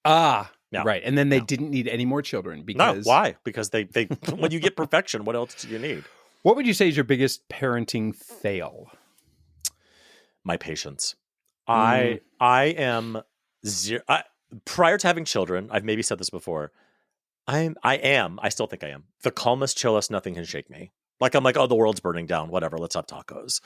Ah, yeah. Right. And then they didn't need any more children because... No, why? Because they when you get perfection, what else do you need? What would you say is your biggest parenting fail? My patience. I am zero... prior to having children, I've maybe said this before, I still think I am, the calmest, chillest, nothing can shake me. Like, I'm like, oh, the world's burning down, whatever, let's have tacos.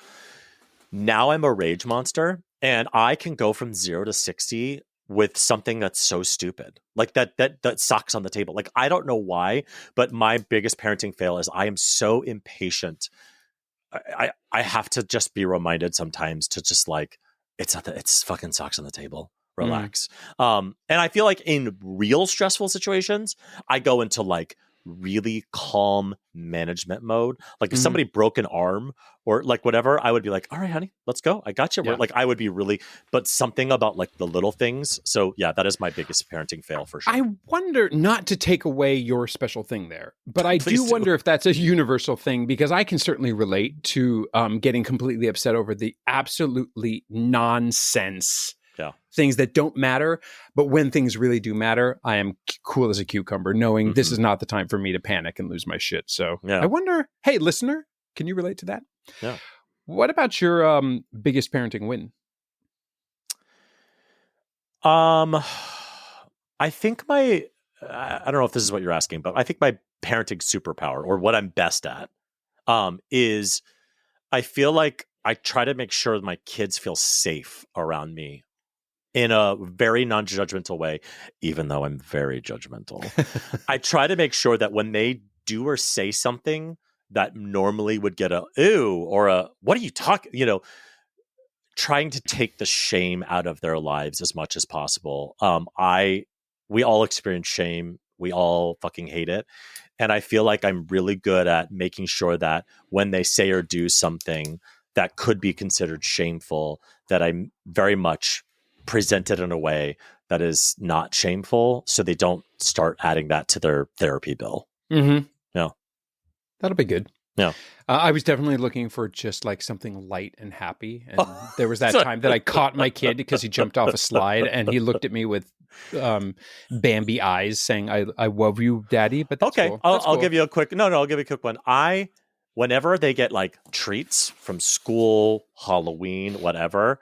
Now I'm a rage monster, and I can go from 0 to 60 with something that's so stupid. Like that socks on the table. Like, I don't know why, but my biggest parenting fail is I am so impatient. I have to just be reminded sometimes to just like, it's fucking socks on the table. Relax. And I feel like in real stressful situations, I go into like really calm management mode. Like if somebody broke an arm or like whatever, I would be like, all right, honey, let's go. I got you. Yeah. Like I would be really, but something about like the little things. So yeah, that is my biggest parenting fail for sure. I wonder, not to take away your special thing there, but I do wonder if that's a universal thing, because I can certainly relate to getting completely upset over the absolutely nonsense things that don't matter. But when things really do matter, I am cool as a cucumber, knowing this is not the time for me to panic and lose my shit. So I wonder, hey, listener, can you relate to that? Yeah. What about your biggest parenting win? I think I don't know if this is what you're asking, but I think my parenting superpower, or what I'm best at, is I feel like I try to make sure my kids feel safe around me in a very non-judgmental way, even though I'm very judgmental. I try to make sure that when they do or say something that normally would get a ew or a what are you talking, trying to take the shame out of their lives as much as possible. We all experience shame. We all fucking hate it. And I feel like I'm really good at making sure that when they say or do something that could be considered shameful, that I'm very much presented in a way that is not shameful, so they don't start adding that to their therapy bill. Mm-hmm. Yeah. That'll be good. Yeah. I was definitely looking for just like something light and happy. And there was that time that I caught my kid because he jumped off a slide and he looked at me with Bambi eyes saying, I love you, Daddy. But that's okay. Cool. I'll give you a quick, I'll give you a quick one. Whenever they get like treats from school, Halloween, whatever,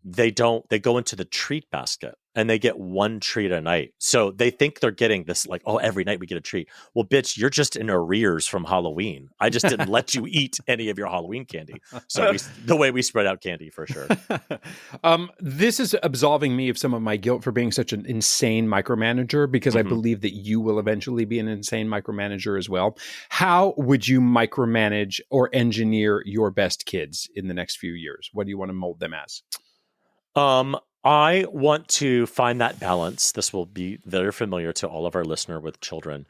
they go into the treat basket and they get one treat a night. So they think they're getting this like, oh, every night we get a treat. Well, bitch, you're just in arrears from Halloween. I just didn't let you eat any of your Halloween candy. So the way we spread out candy for sure. This is absolving me of some of my guilt for being such an insane micromanager, because I believe that you will eventually be an insane micromanager as well. How would you micromanage or engineer your best kids in the next few years? What do you want to mold them as? I want to find that balance. This will be very familiar to all of our listener with children.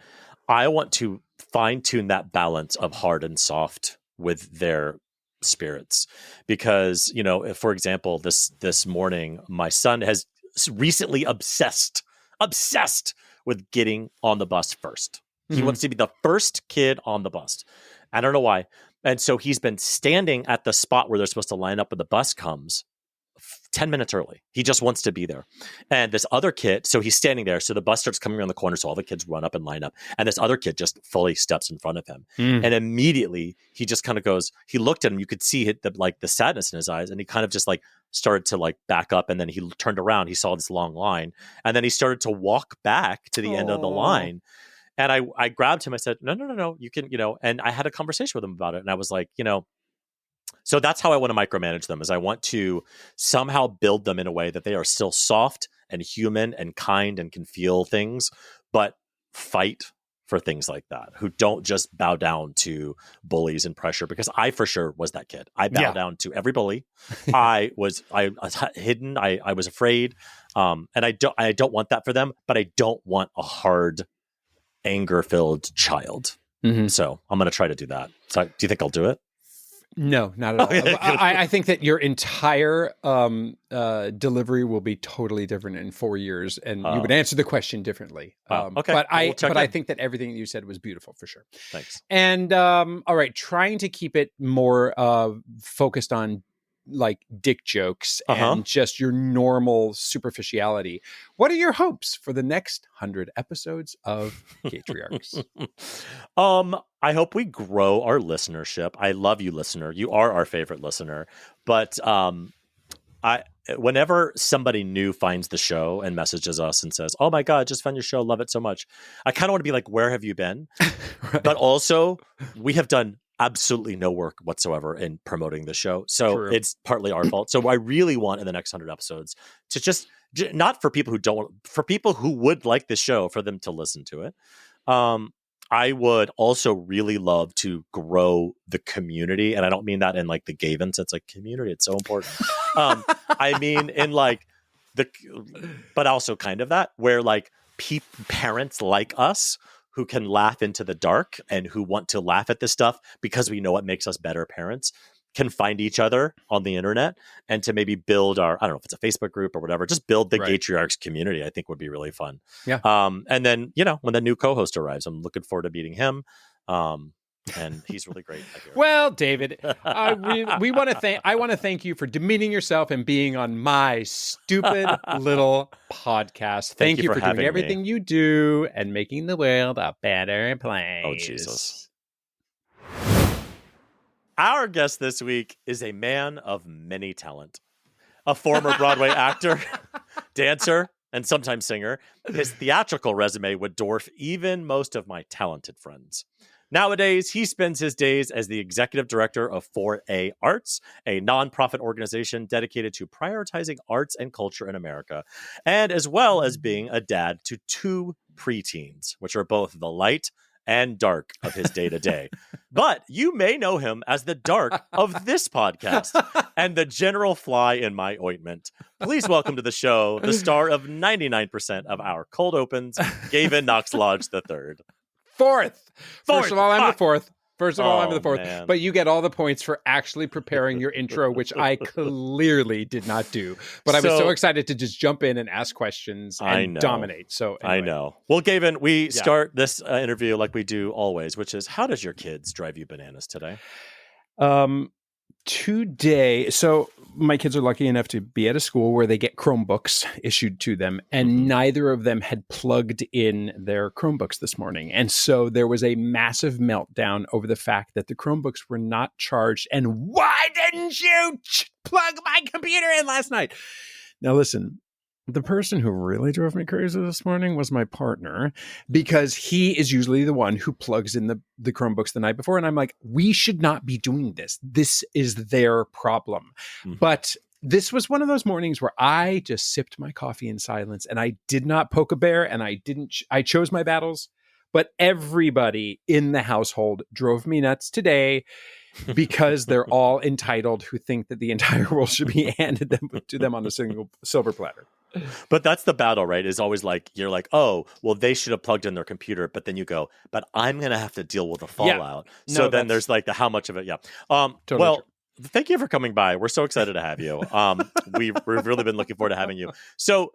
I want to fine tune that balance of hard and soft with their spirits, because, if, for example, this morning, my son has recently obsessed with getting on the bus first. He wants to be the first kid on the bus. I don't know why. And so he's been standing at the spot where they're supposed to line up when the bus comes 10 minutes early. He just wants to be there. And this other kid, so he's standing there. So the bus starts coming around the corner. So all the kids run up and line up. And this other kid just fully steps in front of him. And immediately he just kind of goes, he looked at him. You could see the sadness in his eyes. And he kind of just like started to like back up. And then he turned around. He saw this long line. And then he started to walk back to the end of the line. And I grabbed him. I said, no, you can, and I had a conversation with him about it. And I was like, so that's how I want to micromanage them, is I want to somehow build them in a way that they are still soft and human and kind and can feel things, but fight for things like that, who don't just bow down to bullies and pressure, because I for sure was that kid. I bowed down to every bully. I was hidden. I was afraid. And I don't want that for them, but I don't want a hard, anger-filled child. So I'm going to try to do that. So do you think I'll do it? No, not at all. Okay. I think that your entire delivery will be totally different in 4 years, and you would answer the question differently. Okay, but I think that everything that you said was beautiful for sure. Thanks. And all right, trying to keep it more focused on like dick jokes and just your normal superficiality. What are your hopes for the next 100 episodes of Gaytriarchs? I hope we grow our listenership. I love you, listener. You are our favorite listener. But whenever somebody new finds the show and messages us and says, "Oh my God, just found your show, love it so much," I kind of want to be like, "Where have you been?" Right. But also, we have done absolutely no work whatsoever in promoting the show. So it's partly our fault. So I really want in the next 100 episodes to just not for people who would like the show, for them to listen to it. I would also really love to grow the community. And I don't mean that in like the Gavin sense, like community. It's so important. I mean, in like but also kind of that where like parents like us who can laugh into the dark and who want to laugh at this stuff because we know it makes us better parents, can find each other on the internet and to maybe build our, I don't know if it's a Facebook group or whatever, just build the Gaytriarchs community, I think would be really fun. Yeah. And then, when the new co-host arrives, I'm looking forward to meeting him. And he's really great. Well, David, I want to thank you for demeaning yourself and being on my stupid little podcast. Thank you for doing everything you do and making the world a better place. Oh, Jesus. Our guest this week is a man of many talent. A former Broadway actor, dancer, and sometimes singer. His theatrical resume would dwarf even most of my talented friends. Nowadays, he spends his days as the executive director of 4A Arts, a nonprofit organization dedicated to prioritizing arts and culture in America, and as well as being a dad to 2 preteens, which are both the light and dark of his day-to-day. But you may know him as the dark of this podcast and the general fly in my ointment. Please welcome to the show the star of 99% of our cold opens, Gavin Lodge III. Fourth. First of all, I'm the fourth. Man. But you get all the points for actually preparing your intro, which I clearly did not do. But I was so excited to just jump in and ask questions and dominate. So anyway. I know. Well, Gavin, we start this interview like we do always, which is, how does your kids drive you bananas today? Today, so my kids are lucky enough to be at a school where they get Chromebooks issued to them, and neither of them had plugged in their Chromebooks this morning. And so there was a massive meltdown over the fact that the Chromebooks were not charged. And why didn't you plug my computer in last night? Now, listen. The person who really drove me crazy this morning was my partner, because he is usually the one who plugs in the Chromebooks the night before. And I'm like, we should not be doing this. This is their problem. Mm-hmm. But this was one of those mornings where I just sipped my coffee in silence, and I did not poke a bear, and I chose my battles. But everybody in the household drove me nuts today, because they're all entitled who think that the entire world should be handed to them on a single silver platter. But that's the battle, right? Is always like, you're like, oh, well, they should have plugged in their computer. But then you go, but I'm going to have to deal with the fallout. Yeah. So then there's like the how much of it. Yeah. Totally well, true. Thank you for coming by. We're so excited to have you. We've really been looking forward to having you. So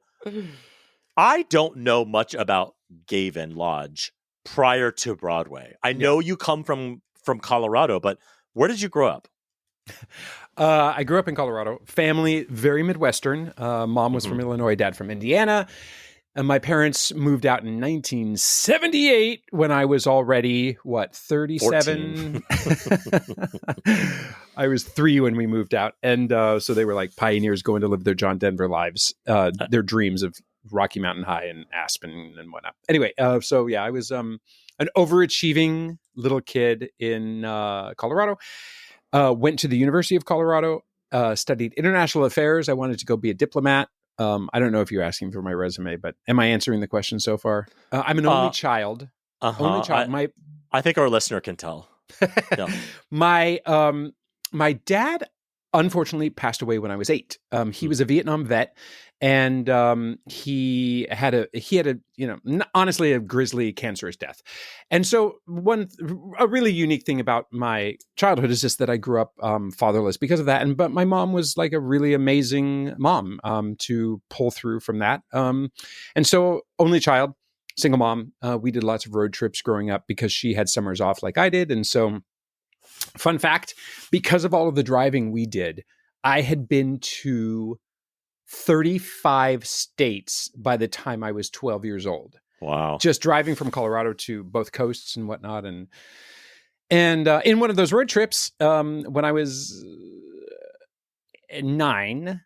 I don't know much about Gavin Lodge prior to Broadway. I know you come from Colorado, but where did you grow up? I grew up in Colorado. Family, very Midwestern. Mom was from Illinois, dad from Indiana. And my parents moved out in 1978 when I was already, 37? I was 3 when we moved out. And so they were like pioneers going to live their John Denver lives, their dreams of Rocky Mountain High and Aspen and whatnot. Anyway, I was an overachieving little kid in Colorado. Went to the University of Colorado, studied international affairs. I wanted to go be a diplomat. I don't know if you're asking for my resume, but am I answering the question so far? I'm an only child. Only child. I think our listener can tell. No. My dad, unfortunately, passed away when I was 8. He was a Vietnam vet, and he had a honestly a grisly cancerous death. And so a really unique thing about my childhood is just that I grew up fatherless because of that. But my mom was like a really amazing mom to pull through from that. And so only child, single mom. We did lots of road trips growing up because she had summers off like I did. And so, fun fact, because of all of the driving we did, I had been to 35 states by the time I was 12 years old. Wow. Just driving from Colorado to both coasts and whatnot. And in one of those road trips, when I was 9,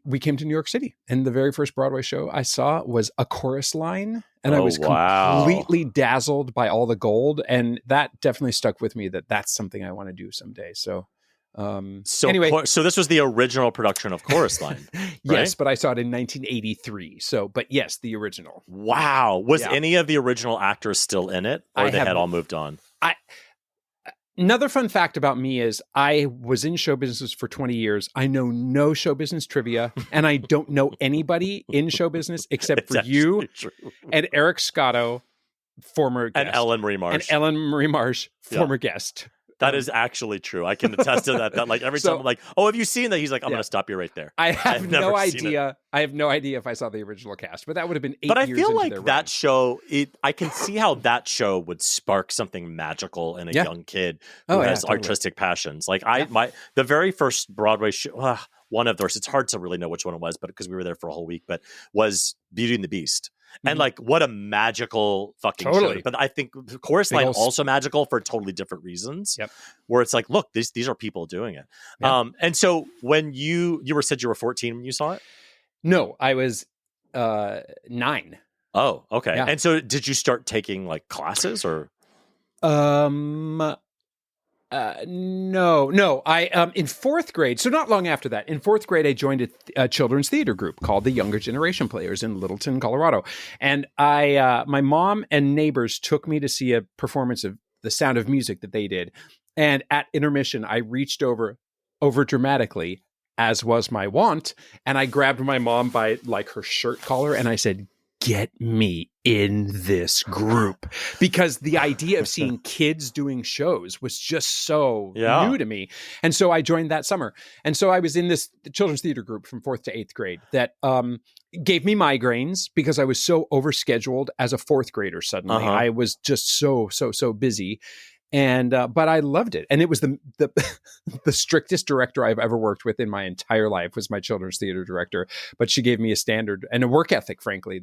we came to New York City, and the very first Broadway show I saw was A Chorus Line, and I was completely dazzled by all the gold, and that definitely stuck with me. That's something I want to do someday. So anyway, so this was the original production of Chorus Line, right? Yes, but I saw it in 1983. But yes, the original. Wow, was any of the original actors still in it, or they had all moved on? Another fun fact about me is I was in show business for 20 years. I know no show business trivia, and I don't know anybody in show business except for you and Eric Scotto, former guest. And Ellen Marie Marsh, former guest. That is actually true. I can attest to that. That like every time I'm like, oh, have you seen that? He's like, I'm going to stop you right there. I have no idea. I have no idea if I saw the original cast, but that would have been 8 years into their But I feel like that run. show, I can see how that show would spark something magical in a young kid who has artistic passions. Like the very first Broadway show, one of those, it's hard to really know which one it was, but because we were there for a whole week, but was Beauty and the Beast. And like, what a magical fucking show. But I think Chorus Line also magical for totally different reasons. Yep. Where it's like, look, these are people doing it. Yep. And so when you said you were 14 when you saw it? No, I was 9. Oh, okay. Yeah. And so did you start taking like classes or? No. I in 4th grade, so not long after that, in 4th grade, I joined a children's theater group called the Younger Generation Players in Littleton, Colorado. And my mom and neighbors took me to see a performance of The Sound of Music that they did. And at intermission, I reached over dramatically, as was my wont, and I grabbed my mom by like her shirt collar and I said, "Get me in this group," because the idea of seeing kids doing shows was just so new to me. And so I joined that summer. And so I was in this children's theater group from 4th to 8th grade that gave me migraines because I was so overscheduled as a 4th grader suddenly. I was just so busy. And but I loved it. And it was the strictest director I've ever worked with in my entire life was my children's theater director. But she gave me a standard and a work ethic, frankly,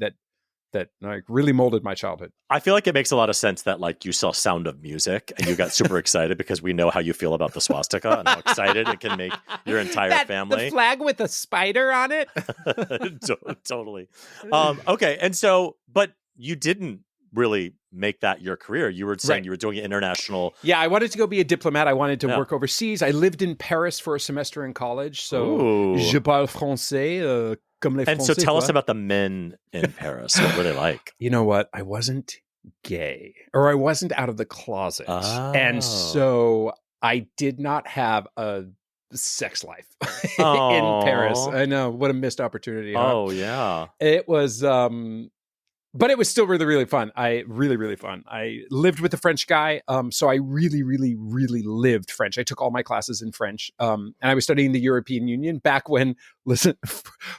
that like really molded my childhood. I feel like it makes a lot of sense that like you saw Sound of Music and you got super excited because we know how you feel about the swastika and how excited it can make your entire family. The flag with a spider on it. Totally. Okay. And so, but you didn't really make that your career. You were saying you were doing international. Yeah, I wanted to go be a diplomat. I wanted to work overseas. I lived in Paris for a semester in college. So je parle français. And so tell us about the men in Paris. What were they like? You know what? I wasn't gay, or I wasn't out of the closet. And so I did not have a sex life in Paris. I know, what a missed opportunity. Huh? Oh, yeah. It was, but it was still really, really fun. Really fun. I lived with a French guy. So I really, really, really lived French. I took all my classes in French. And I was studying the European Union back when, listen,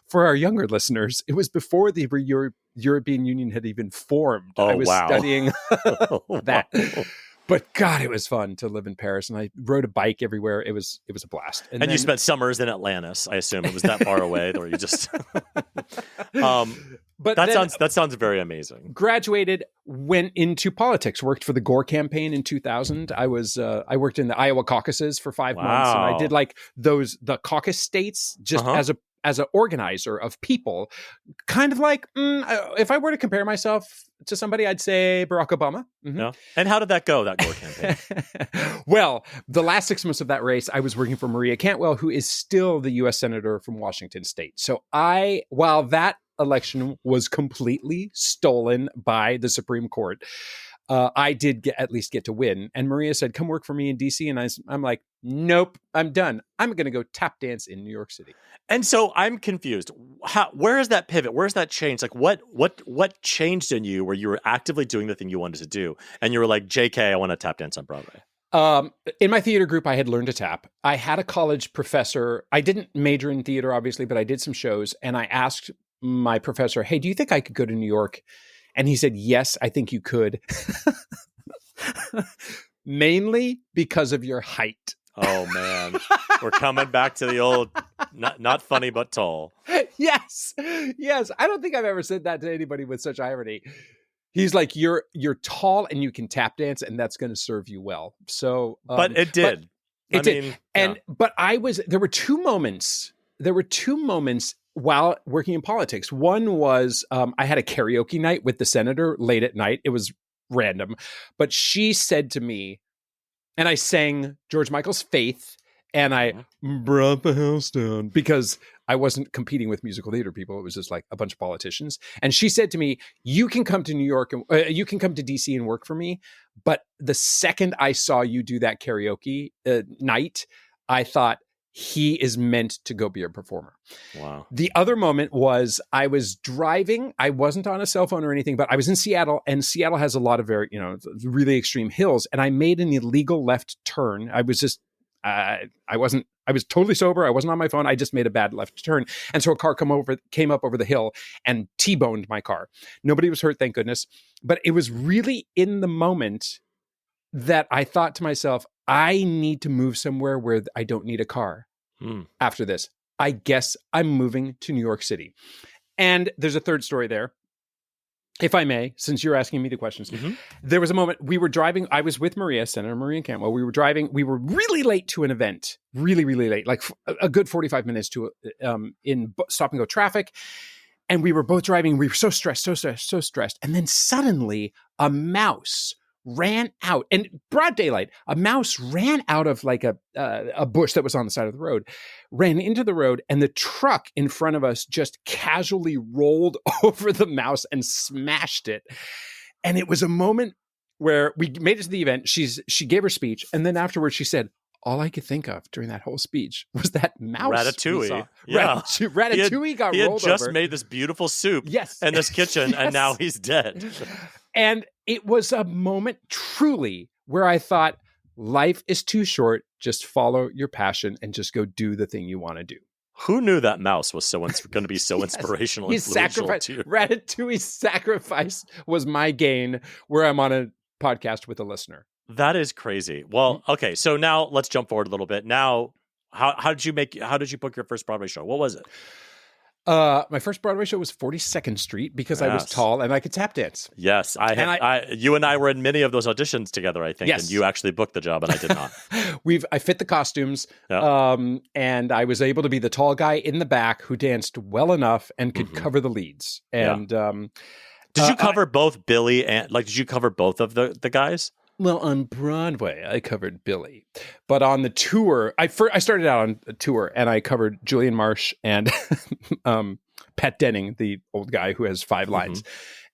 for our younger listeners, it was before the European Union had even formed. I was studying that. But God, it was fun to live in Paris, and I rode a bike everywhere. It was a blast. And then, you spent summers in Atlantis, I assume. It was that far away, or you just. But that sounds very amazing. Graduated, went into politics. Worked for the Gore campaign in 2000. I worked in the Iowa caucuses for 5 months, and I did like the caucus states just as an organizer of people. Kind of like if I were to compare myself to somebody, I'd say Barack Obama. Mm-hmm. Yeah. And how did that go, that Gore campaign? Well, the last 6 months of that race, I was working for Maria Cantwell, who is still the U.S. Senator from Washington State. So while that election was completely stolen by the Supreme Court, I did at least get to win. And Maria said, "Come work for me in D.C." And I'm like, "Nope, I'm done. I'm going to go tap dance in New York City." And so I'm confused. Where is that pivot? Where's that change? Like what changed in you where you were actively doing the thing you wanted to do? And you were like, JK, I want to tap dance on Broadway. In my theater group, I had learned to tap. I had a college professor. I didn't major in theater, obviously, but I did some shows. And I asked my professor, "Hey, do you think I could go to New York?" And he said, "Yes, I think you could." Mainly because of your height. Oh, man. We're coming back to the old, not funny, but tall. Yes. I don't think I've ever said that to anybody with such irony. He's like, you're tall and you can tap dance, and that's going to serve you well. So, but it did. It did. But there were two moments while working in politics. One was, I had a karaoke night with the senator late at night. It was random, but she said to me, and I sang George Michael's Faith, and I brought the house down because I wasn't competing with musical theater people. It was just like a bunch of politicians. And she said to me, "You can come to New York and you can come to DC and work for me." But the second I saw you do that karaoke night, I thought, he is meant to go be a performer. Wow. The other moment was I was driving. I wasn't on a cell phone or anything, but I was in Seattle, and Seattle has a lot of very, really extreme hills. And I made an illegal left turn. I was just, I was totally sober. I wasn't on my phone. I just made a bad left turn. And so a car came up over the hill and T-boned my car. Nobody was hurt, thank goodness. But it was really in the moment that I thought to myself, I need to move somewhere where I don't need a car after this. I guess I'm moving to New York City. And there's a third story there, if I may, since you're asking me the questions. Mm-hmm. There was a moment we were driving. I was with Maria, Senator Maria Cantwell. We were driving. We were really late to an event, really, really late, like a good 45 minutes to in stop and go traffic. And we were both driving. We were so stressed. And then suddenly a mouse ran out, and broad daylight, a mouse ran out of like a bush that was on the side of the road, ran into the road, and the truck in front of us just casually rolled over the mouse and smashed it. And it was a moment where we made it to the event. She gave her speech, and then afterwards she said, all I could think of during that whole speech was that mouse. Ratatouille. Yeah. Ratatouille got rolled over. He had just made this beautiful soup in this kitchen, yes. And now he's dead. And it was a moment truly where I thought, life is too short. Just follow your passion and just go do the thing you want to do. Who knew that mouse was going to be so inspirational and influential too? Ratatouille's sacrifice was my gain, where I'm on a podcast with a listener. That is crazy. Well, okay, so now let's jump forward a little bit. Now, how did you book your first Broadway show? What was it? My first Broadway show was 42nd Street because I was tall and I could tap dance. Yes, you and I were in many of those auditions together, I think, yes. And you actually booked the job and I did not. I fit the costumes, and I was able to be the tall guy in the back who danced well enough and could cover the leads. And did you cover both Billy and did you cover both of the guys? Well, on Broadway, I covered Billy. But on the tour, I started out on a tour, and I covered Julian Marsh and Pat Denning, the old guy who has 5 lines.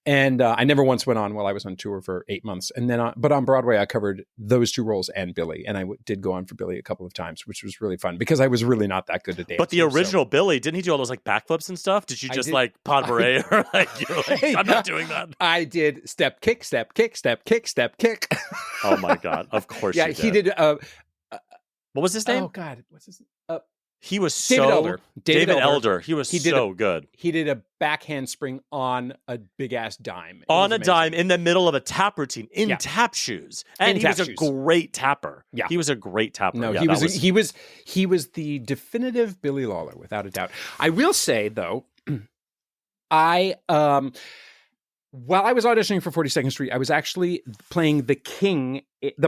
And I never once went on while I was on tour for 8 months. And then, but on Broadway, I covered those 2 roles and Billy. And I did go on for Billy a couple of times, which was really fun because I was really not that good at dancing. But the original Billy, didn't he do all those backflips and stuff? Did you just pas de bourrée or you're like, I'm not doing that? I did step, kick, step, kick, step, kick, step, kick. Oh my God. Of course you did. He did. What was his name? Oh God. What's his name? He was David Elder. David Elder. He was so good. He did a back handspring on a big ass dime. On a dime in the middle of a tap routine in tap shoes. And he was a great tapper. Yeah. He was a great tapper. No, he was the definitive Billy Lawler, without a doubt. I will say though, while I was auditioning for 42nd Street, I was actually playing the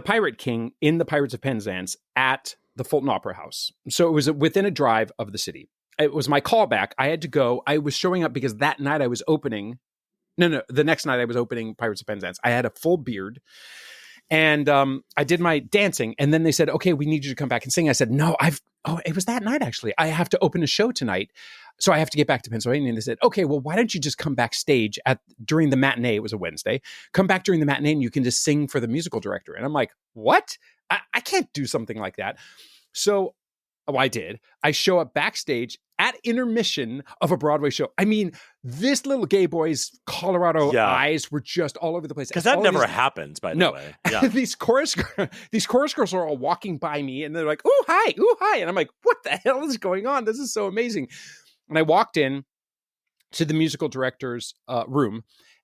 Pirate King in the Pirates of Penzance at the Fulton Opera House. So it was within a drive of the city. It was my callback. I had to go. I was showing up because that night I was opening. The next night I was opening Pirates of Penzance. I had a full beard. And I did my dancing. And then they said, okay, we need you to come back and sing. I said, no, it was that night actually. I have to open a show tonight. So I have to get back to Pennsylvania. And they said, okay, well, why don't you just come backstage during the matinee? It was a Wednesday. Come back during the matinee and you can just sing for the musical director. And I'm like, what? I can't do something like that. So I did. I show up backstage at intermission of a Broadway show. I mean, this little gay boy's Colorado eyes were just all over the place. Because that never happens, by the way. Yeah. these chorus girls are all walking by me and they're like, ooh, hi. And I'm like, what the hell is going on? This is so amazing. And I walked in to the musical director's room,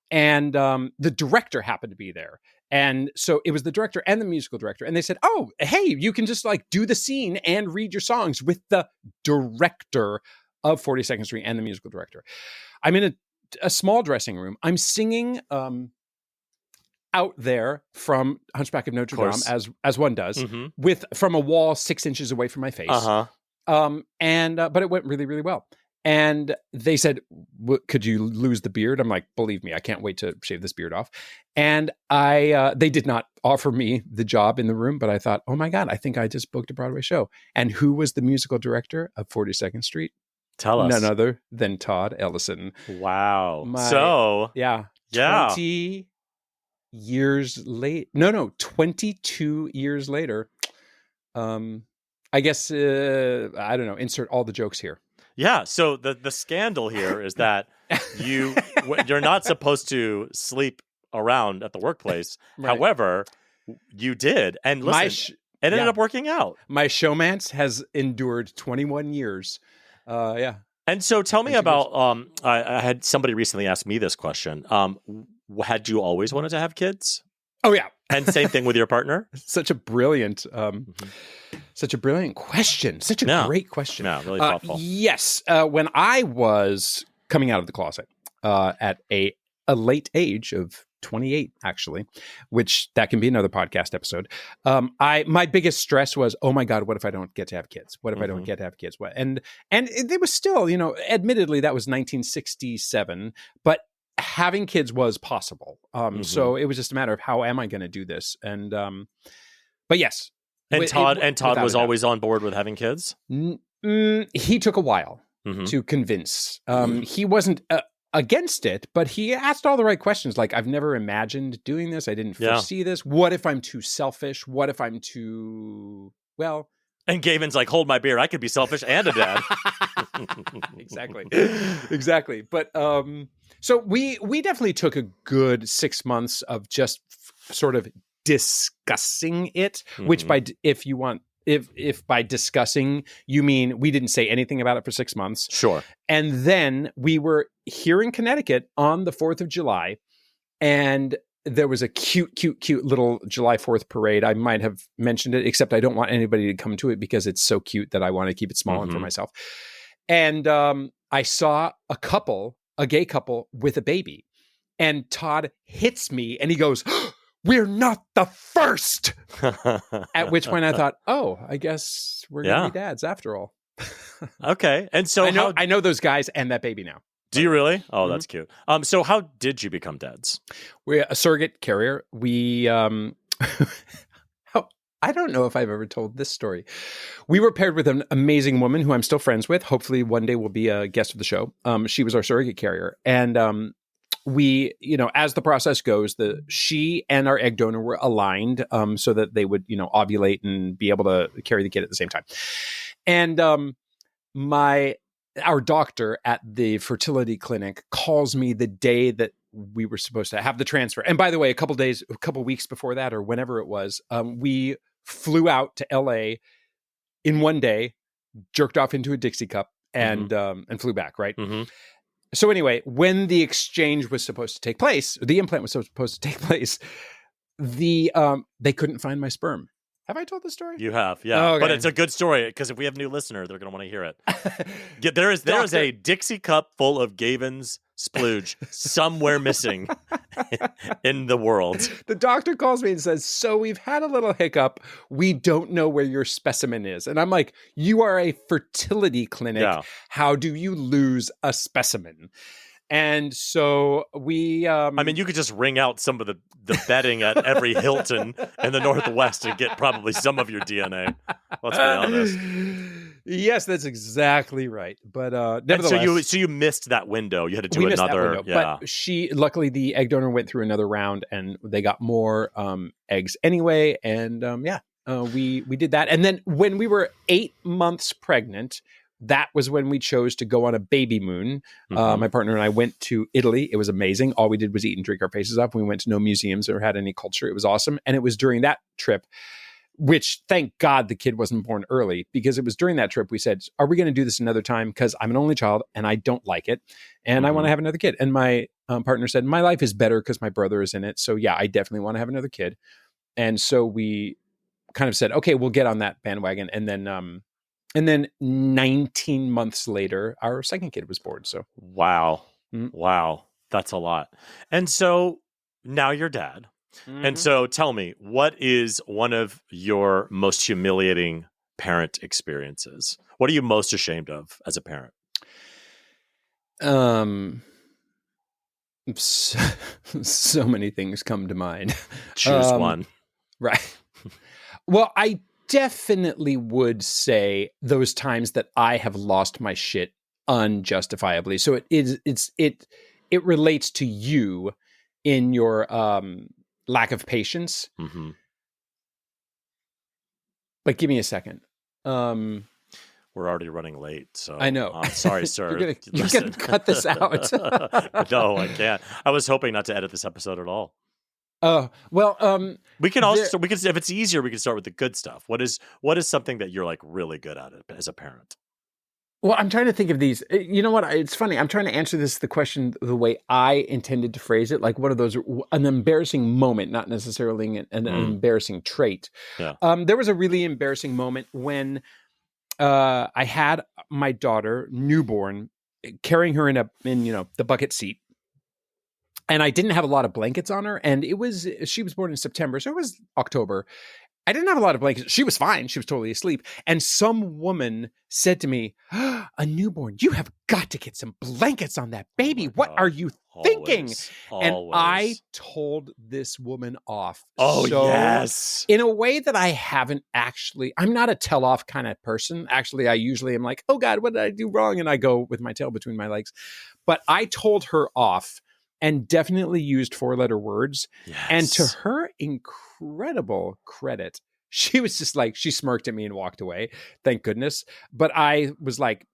and the director happened to be there. And so it was the director and the musical director. And they said, oh, hey, you can just do the scene and read your songs with the director of 42nd Street and the musical director. I'm in a small dressing room. I'm singing out there from Hunchback of Notre Dame, as one does, from a wall 6 inches away from my face. But it went really, really well. And they said, could you lose the beard? I'm like, believe me, I can't wait to shave this beard off. And they did not offer me the job in the room, but I thought, oh my God, I think I just booked a Broadway show. And who was the musical director of 42nd Street? Tell us. None other than Todd Ellison. Wow. 20 years late. No, 22 years later. I guess I don't know. Insert all the jokes here. Yeah. So the scandal here is that you're not supposed to sleep around at the workplace. Right. However, you did, and listen, it ended up working out. My showmance has endured 21 years. Yeah. And so tell me about, I had somebody recently ask me this question. Had you always wanted to have kids? Oh, yeah. And same thing with your partner? Such a brilliant question. Such a great question. Yeah, really thoughtful. Yes. When I was coming out of the closet at a late age of 28, actually, which that can be another podcast episode. My biggest stress was, oh my God, what if I don't get to have kids? What if I don't get to have kids? And it was still, admittedly, that was 1967, but having kids was possible. So it was just a matter of how am I going to do this? And, but yes. And Todd was always on board with having kids? He took a while to convince. He wasn't against it, but he asked all the right questions. Like, I've never imagined doing this. I didn't foresee this. What if I'm too selfish? What if I'm too, well... And Gavin's like, hold my beer. I could be selfish and a dad. Exactly. But so we definitely took a good 6 months of just sort of discussing it, which if by discussing you mean we didn't say anything about it for 6 months. Sure. And then we were here in Connecticut on the 4th of July, and there was a cute little July 4th parade. I might have mentioned it, except I don't want anybody to come to it because it's so cute that I want to keep it small and for myself. And I saw a gay couple with a baby, and Todd hits me and he goes, "We're not the first." At which point I thought, oh, I guess we're going to be dads after all. Okay. And so I know those guys and that baby now. Do you really? Oh, that's cute. So how did you become dads? We're a surrogate carrier. We, I don't know if I've ever told this story. We were paired with an amazing woman who I'm still friends with. Hopefully one day will be a guest of the show. She was our surrogate carrier. And we, as the process goes, she and our egg donor were aligned so that they would, ovulate and be able to carry the kid at the same time. And our doctor at the fertility clinic calls me the day that we were supposed to have the transfer. And by the way, a couple weeks before that, or whenever it was, we flew out to LA in one day, jerked off into a Dixie cup and flew back. Right. So anyway, when the exchange was supposed to take place, the implant was supposed to take place, they couldn't find my sperm. Have I told the story? You have, yeah. Okay. But it's a good story because if we have a new listener, they're going to want to hear it. There is a Dixie cup full of Gavin's splooge somewhere missing in the world. The doctor calls me and says, "So we've had a little hiccup. We don't know where your specimen is." And I'm like, "You are a fertility clinic. Yeah. How do you lose a specimen?" And so we... you could just ring out some of the bedding at every Hilton in the Northwest and get probably some of your DNA. Let's be honest. Yes, that's exactly right. But nevertheless... So you missed that window. You had to do another... Yeah. But luckily, the egg donor went through another round and they got more eggs anyway. And we did that. And then when we were 8 months pregnant... That was when we chose to go on a baby moon. My partner and I went to Italy. It was amazing. All we did was eat and drink our faces off. We went to no museums or had any culture. It was awesome. And it was during that trip, which thank God the kid wasn't born early, because it was during that trip we said, are we going to do this another time? Because I'm an only child and I don't like it. And I want to have another kid. And my partner said, my life is better because my brother is in it. So yeah, I definitely want to have another kid. And so we kind of said, okay, we'll get on that bandwagon. And then 19 months later, our second kid was born. So wow, that's a lot. And so now you're dad. And so tell me, what is one of your most humiliating parent experiences? What are you most ashamed of as a parent? So many things come to mind. Choose one. Right. Well, I definitely would say those times that I have lost my shit unjustifiably. So it relates to you in your lack of patience. But give me a second. We're already running late, so I know. I'm sorry, sir. You're gonna cut this out. No, I can't. I was hoping not to edit this episode at all. We can also if it's easier, we can start with the good stuff. What is something that you're like really good at it as a parent? Well, I'm trying to think of these. You know what? It's funny. I'm trying to answer the question the way I intended to phrase it. Like, what are those? An embarrassing moment, not necessarily an embarrassing trait. Yeah. There was a really embarrassing moment when I had my daughter, newborn, carrying her in the bucket seat. And I didn't have a lot of blankets on her. And she was born in September, so it was October. I didn't have a lot of blankets. She was fine. She was totally asleep. And some woman said to me, a newborn, you have got to get some blankets on that baby. What are you thinking? Always. And I told this woman off. Oh, yes. In a way that I haven't actually, I'm not a tell-off kind of person. Actually, I usually am like, oh God, what did I do wrong? And I go with my tail between my legs. But I told her off and definitely used 4-letter words. Yes. And to her incredible credit, she was just like, she smirked at me and walked away. Thank goodness. But I was like,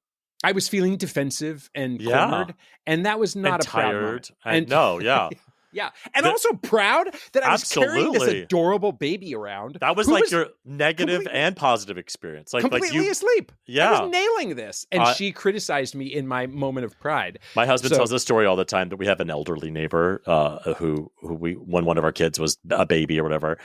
I was feeling defensive and cornered. And that was not a proud moment. Yeah. And also proud that I was carrying this adorable baby around. That was like your negative and positive experience. Like completely asleep. Yeah. I was nailing this. And she criticized me in my moment of pride. My husband tells this story all the time that we have an elderly neighbor who when one of our kids was a baby or whatever,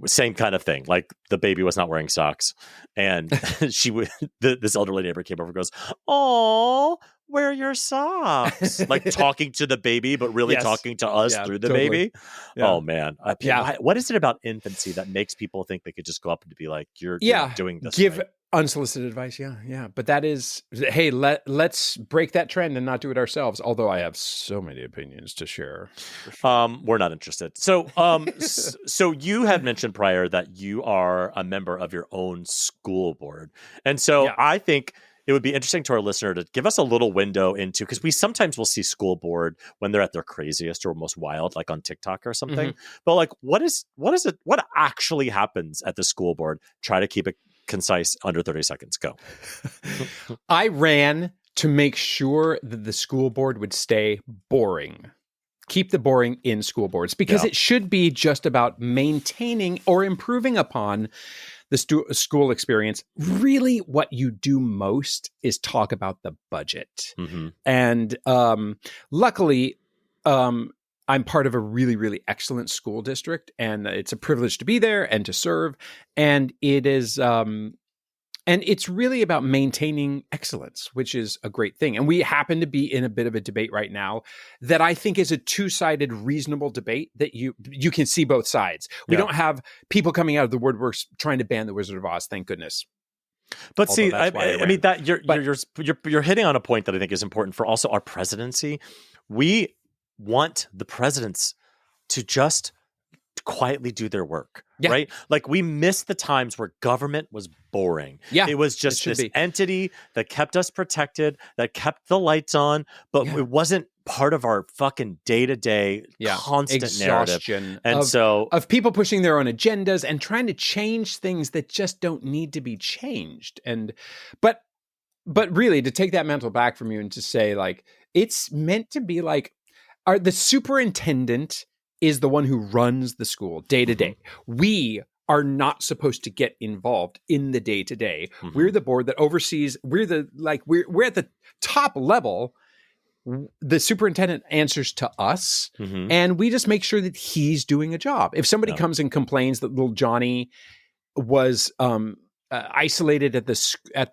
same kind of thing. Like the baby was not wearing socks. And this elderly neighbor came over and goes, "Oh, wear your socks," like talking to the baby, but really talking to us through the baby. Yeah. Oh man. What is it about infancy that makes people think they could just go up and be like, you're doing this? Give unsolicited advice. Yeah. But that is, hey, let's break that trend and not do it ourselves. Although I have so many opinions to share. We're not interested. So, so you had mentioned prior that you are a member of your own school board. And so I think it would be interesting to our listener to give us a little window into, because we sometimes will see school board when they're at their craziest or most wild, like on TikTok or something. But like, what actually happens at the school board? Try to keep it concise, under 30 seconds. Go. I ran to make sure that the school board would stay boring. Keep the boring in school boards, because it should be just about maintaining or improving upon the school experience. Really, what you do most is talk about the budget. And luckily, I'm part of a really, really excellent school district, and it's a privilege to be there and to serve. And it is, and it's really about maintaining excellence, which is a great thing. And we happen to be in a bit of a debate right now that I think is a two-sided, reasonable debate that you can see both sides. We don't have people coming out of the woodworks trying to ban the Wizard of Oz, thank goodness. But see, I mean that you're hitting on a point that I think is important for also our presidency. We want the presidents to just quietly do their work, right? Like we miss the times where government was boring. It was just this entity that kept us protected, that kept the lights on, but it wasn't part of our fucking day-to-day constant exhaustion narrative. Of people pushing their own agendas and trying to change things that just don't need to be changed. But really, to take that mantle back from you and to say, like, it's meant to be like, the superintendent is the one who runs the school day to day. We are not supposed to get involved in the day to day. We're the board that oversees. We're at the top level. The superintendent answers to us, and we just make sure that he's doing a job. If somebody comes and complains that little Johnny was isolated at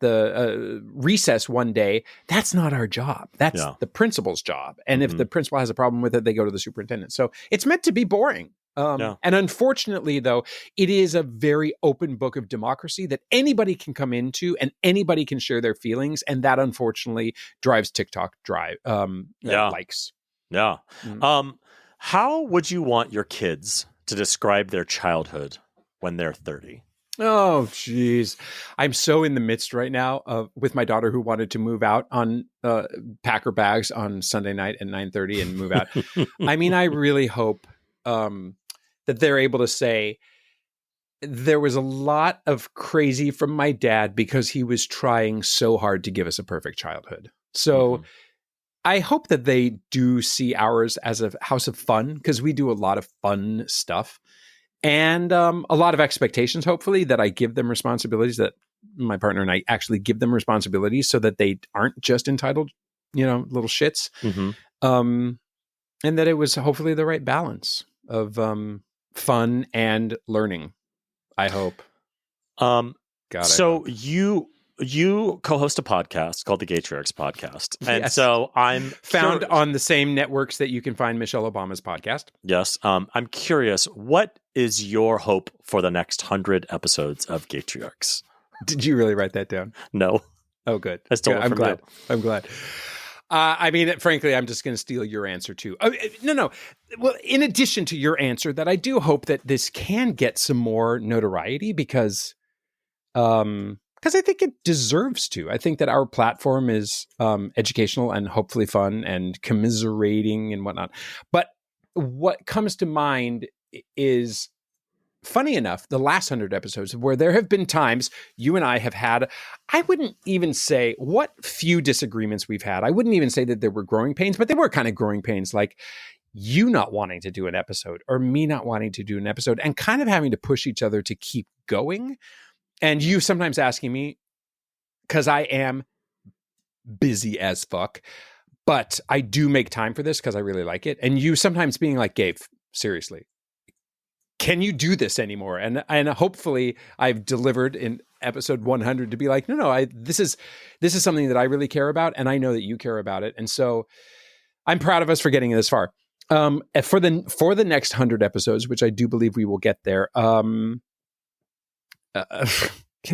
the recess one day, that's not our job. That's the principal's job. And if the principal has a problem with it, they go to the superintendent. So it's meant to be boring. And unfortunately, though, it is a very open book of democracy that anybody can come into and anybody can share their feelings. And that, unfortunately, drives TikTok likes. Yeah. How would you want your kids to describe their childhood when they're 30? Oh, geez. I'm so in the midst right now with my daughter who wanted to move out on pack her bags on Sunday night at 9:30 and move out. I mean, I really hope that they're able to say, there was a lot of crazy from my dad because he was trying so hard to give us a perfect childhood. So I hope that they do see ours as a house of fun, because we do a lot of fun stuff and a lot of expectations, hopefully, that I give them responsibilities, that my partner and I actually give them responsibilities so that they aren't just entitled, little shits. And that it was hopefully the right balance of fun and learning, I hope. So you co-host a podcast called the GaytriarchsPodcast. And so I'm found on the same networks that you can find Michelle Obama's podcast. Yes. I'm curious, what is your hope for the next 100 episodes of Gaytriarchs? Did you really write that down? No. Oh, good. I stole it from glad. you. I'm glad. I mean, frankly, I'm just going to steal your answer too. No. Well, in addition to your answer, that I do hope that this can get some more notoriety because I think it deserves to. I think that our platform is educational and hopefully fun and commiserating and whatnot. But what comes to mind is, funny enough, the last 100 episodes where there have been times you and I have had, I wouldn't even say what few disagreements we've had. I wouldn't even say that there were growing pains, but they were kind of growing pains, like you not wanting to do an episode or me not wanting to do an episode and kind of having to push each other to keep going. And you sometimes asking me, because I am busy as fuck, but I do make time for this because I really like it. And you sometimes being like, Gabe, seriously, can you do this anymore? And hopefully I've delivered in episode 100 to be like, no, this is something that I really care about, and I know that you care about it. And so I'm proud of us for getting this far. For the next 100 episodes, which I do believe we will get there, can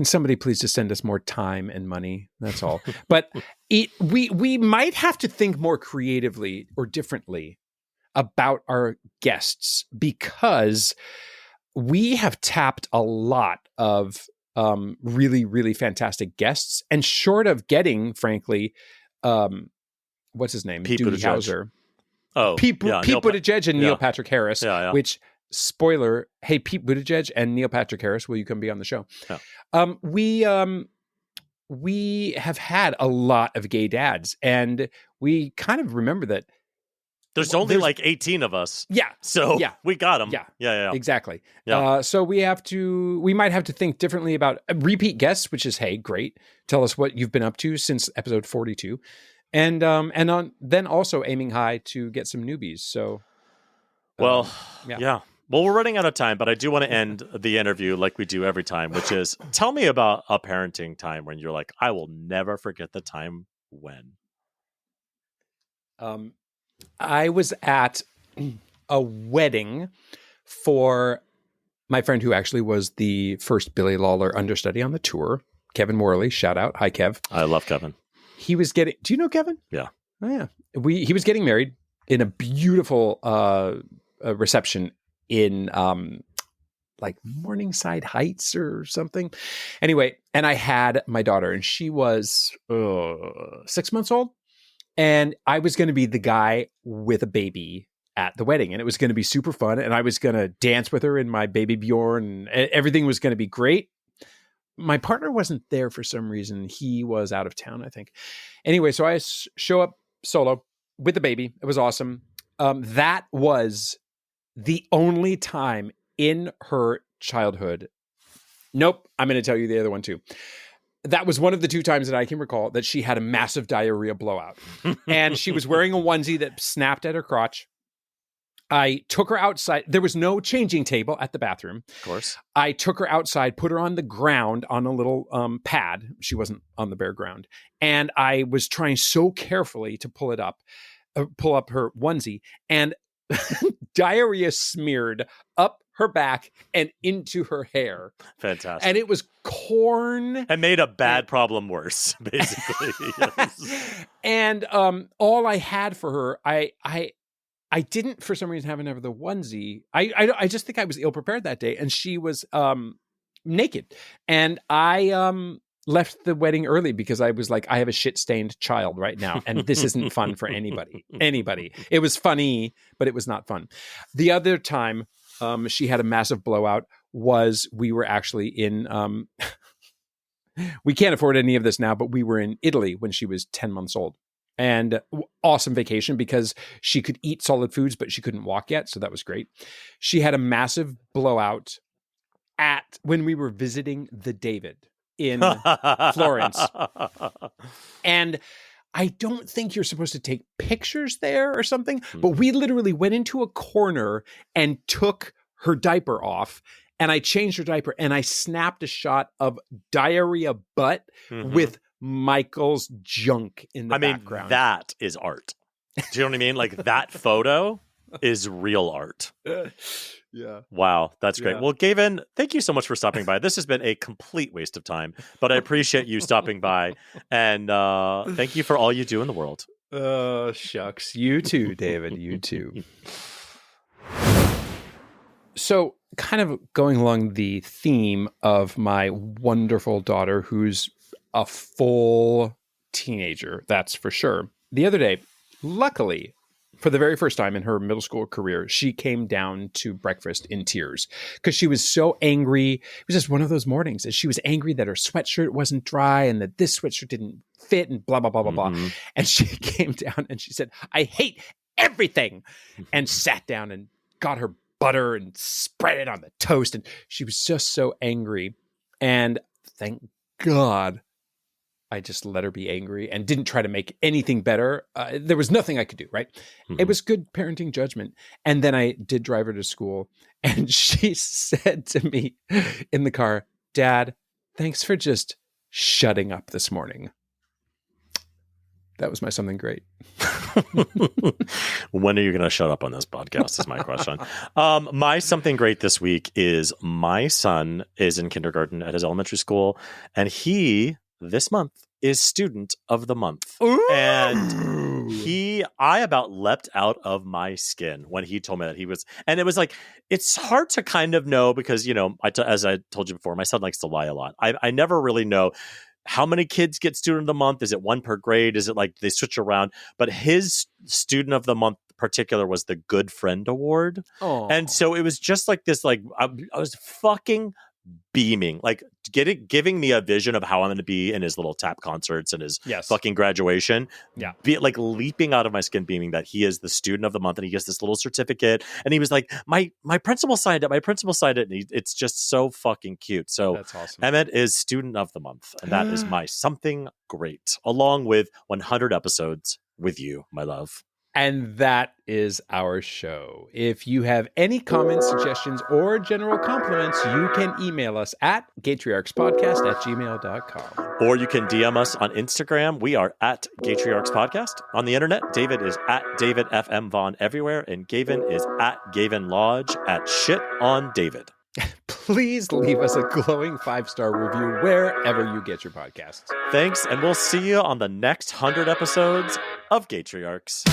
somebody please just send us more time and money? That's all. But we might have to think more creatively or differently about our guests, because we have tapped a lot of really, really fantastic guests, and short of getting, frankly, what's his name? Pete Duty Buttigieg. Howser. Oh, Pete Buttigieg and Neil Patrick Harris, which, spoiler, hey, Pete Buttigieg and Neil Patrick Harris, will you come be on the show? Yeah. We have had a lot of gay dads, and we kind of remember that there's only like 18 of us. Yeah. So we got them. Yeah. Exactly. Yeah. So we might have to think differently about repeat guests, which is, hey, great. Tell us what you've been up to since episode 42. And then also aiming high to get some newbies. So, yeah. Well, we're running out of time, but I do want to end the interview like we do every time, which is, tell me about a parenting time when you're like, I will never forget the time when. I was at a wedding for my friend who actually was the first Billy Lawler understudy on the tour, Kevin Morley. Shout out. Hi, Kev. I love Kevin. He was getting, do you know Kevin? Yeah. Oh, yeah. He was getting married in a beautiful reception in like Morningside Heights or something. Anyway, and I had my daughter, and she was 6 months old. And I was going to be the guy with a baby at the wedding, and it was going to be super fun. And I was going to dance with her in my baby Bjorn, and everything was going to be great. My partner wasn't there for some reason. He was out of town, I think. Anyway, so I show up solo with the baby. It was awesome. That was the only time in her childhood. Nope. I'm going to tell you the other one too. That was one of the 2 times that I can recall that she had a massive diarrhea blowout. And she was wearing a onesie that snapped at her crotch. I took her outside. There was no changing table at the bathroom. Of course. I took her outside, put her on the ground on a little pad. She wasn't on the bare ground. And I was trying so carefully to pull up her onesie. And diarrhea smeared up her back and into her hair. Fantastic. And it was corn. And made a bad problem worse, basically. Yes. And all I had for her, I didn't for some reason have enough of the onesie. I just think I was ill prepared that day, and she was naked. And I left the wedding early because I was like, I have a shit-stained child right now, and this isn't fun for anybody. It was funny, but it was not fun. The other time she had a massive blowout was we were actually in, we can't afford any of this now, but we were in Italy when she was 10 months old. And awesome vacation because she could eat solid foods, but she couldn't walk yet. So that was great. She had a massive blowout when we were visiting the David in Florence. And I don't think you're supposed to take pictures there or something, but we literally went into a corner and took her diaper off. And I changed her diaper and I snapped a shot of diarrhea butt with Michael's junk in the background. That is art. Do you know what I mean? Like that photo is real art. Yeah. Wow. That's great. Well, Gavin, thank you so much for stopping by. This has been a complete waste of time, but I appreciate you stopping by. And thank you for all you do in the world. Shucks. You too, David. You too. So kind of going along the theme of my wonderful daughter, who's a full teenager, that's for sure. The other day, luckily, for the very first time in her middle school career, she came down to breakfast in tears because she was so angry. It was just one of those mornings that she was angry that her sweatshirt wasn't dry and that this sweatshirt didn't fit and blah, blah, blah, blah, blah. And she came down and she said, I hate everything, and sat down and got her butter and spread it on the toast. And she was just so angry. And thank God I just let her be angry and didn't try to make anything better. There was nothing I could do, right? It was good parenting judgment. And then I did drive her to school. And she said to me in the car, Dad, thanks for just shutting up this morning. That was my something great. When are you going to shut up on this podcast is my question. My something great this week is my son is in kindergarten at his elementary school. And he, this month, is student of the month. Ooh. And I about leapt out of my skin when he told me that he was, and it was like, it's hard to kind of know because, you know, as I told you before, my son likes to lie a lot. I never really know how many kids get student of the month. Is it one per grade? Is it like they switch around? But his student of the month particular was the Good Friend Award. Aww. And so it was just like this, like I was fucking beaming, like giving me a vision of how I'm going to be in his little tap concerts and his fucking graduation. Yeah. Be like leaping out of my skin, beaming that he is the student of the month and he gets this little certificate. And he was like, my principal signed it. My principal signed it. And it's just so fucking cute. So that's awesome. Emmett is student of the month. And that is my something great, along with 100 episodes with you, my love. And that is our show. If you have any comments, suggestions, or general compliments, you can email us at GaytriarchsPodcast@gmail.com. Or you can DM us on Instagram. We are at GaytriarchsPodcast. On the internet, David is at David F.M. Vaughn everywhere, and Gavin is at Gavin Lodge at Shit on David. Please leave us a glowing 5-star review wherever you get your podcasts. Thanks, and we'll see you on the next 100 episodes of Gaytriarchs.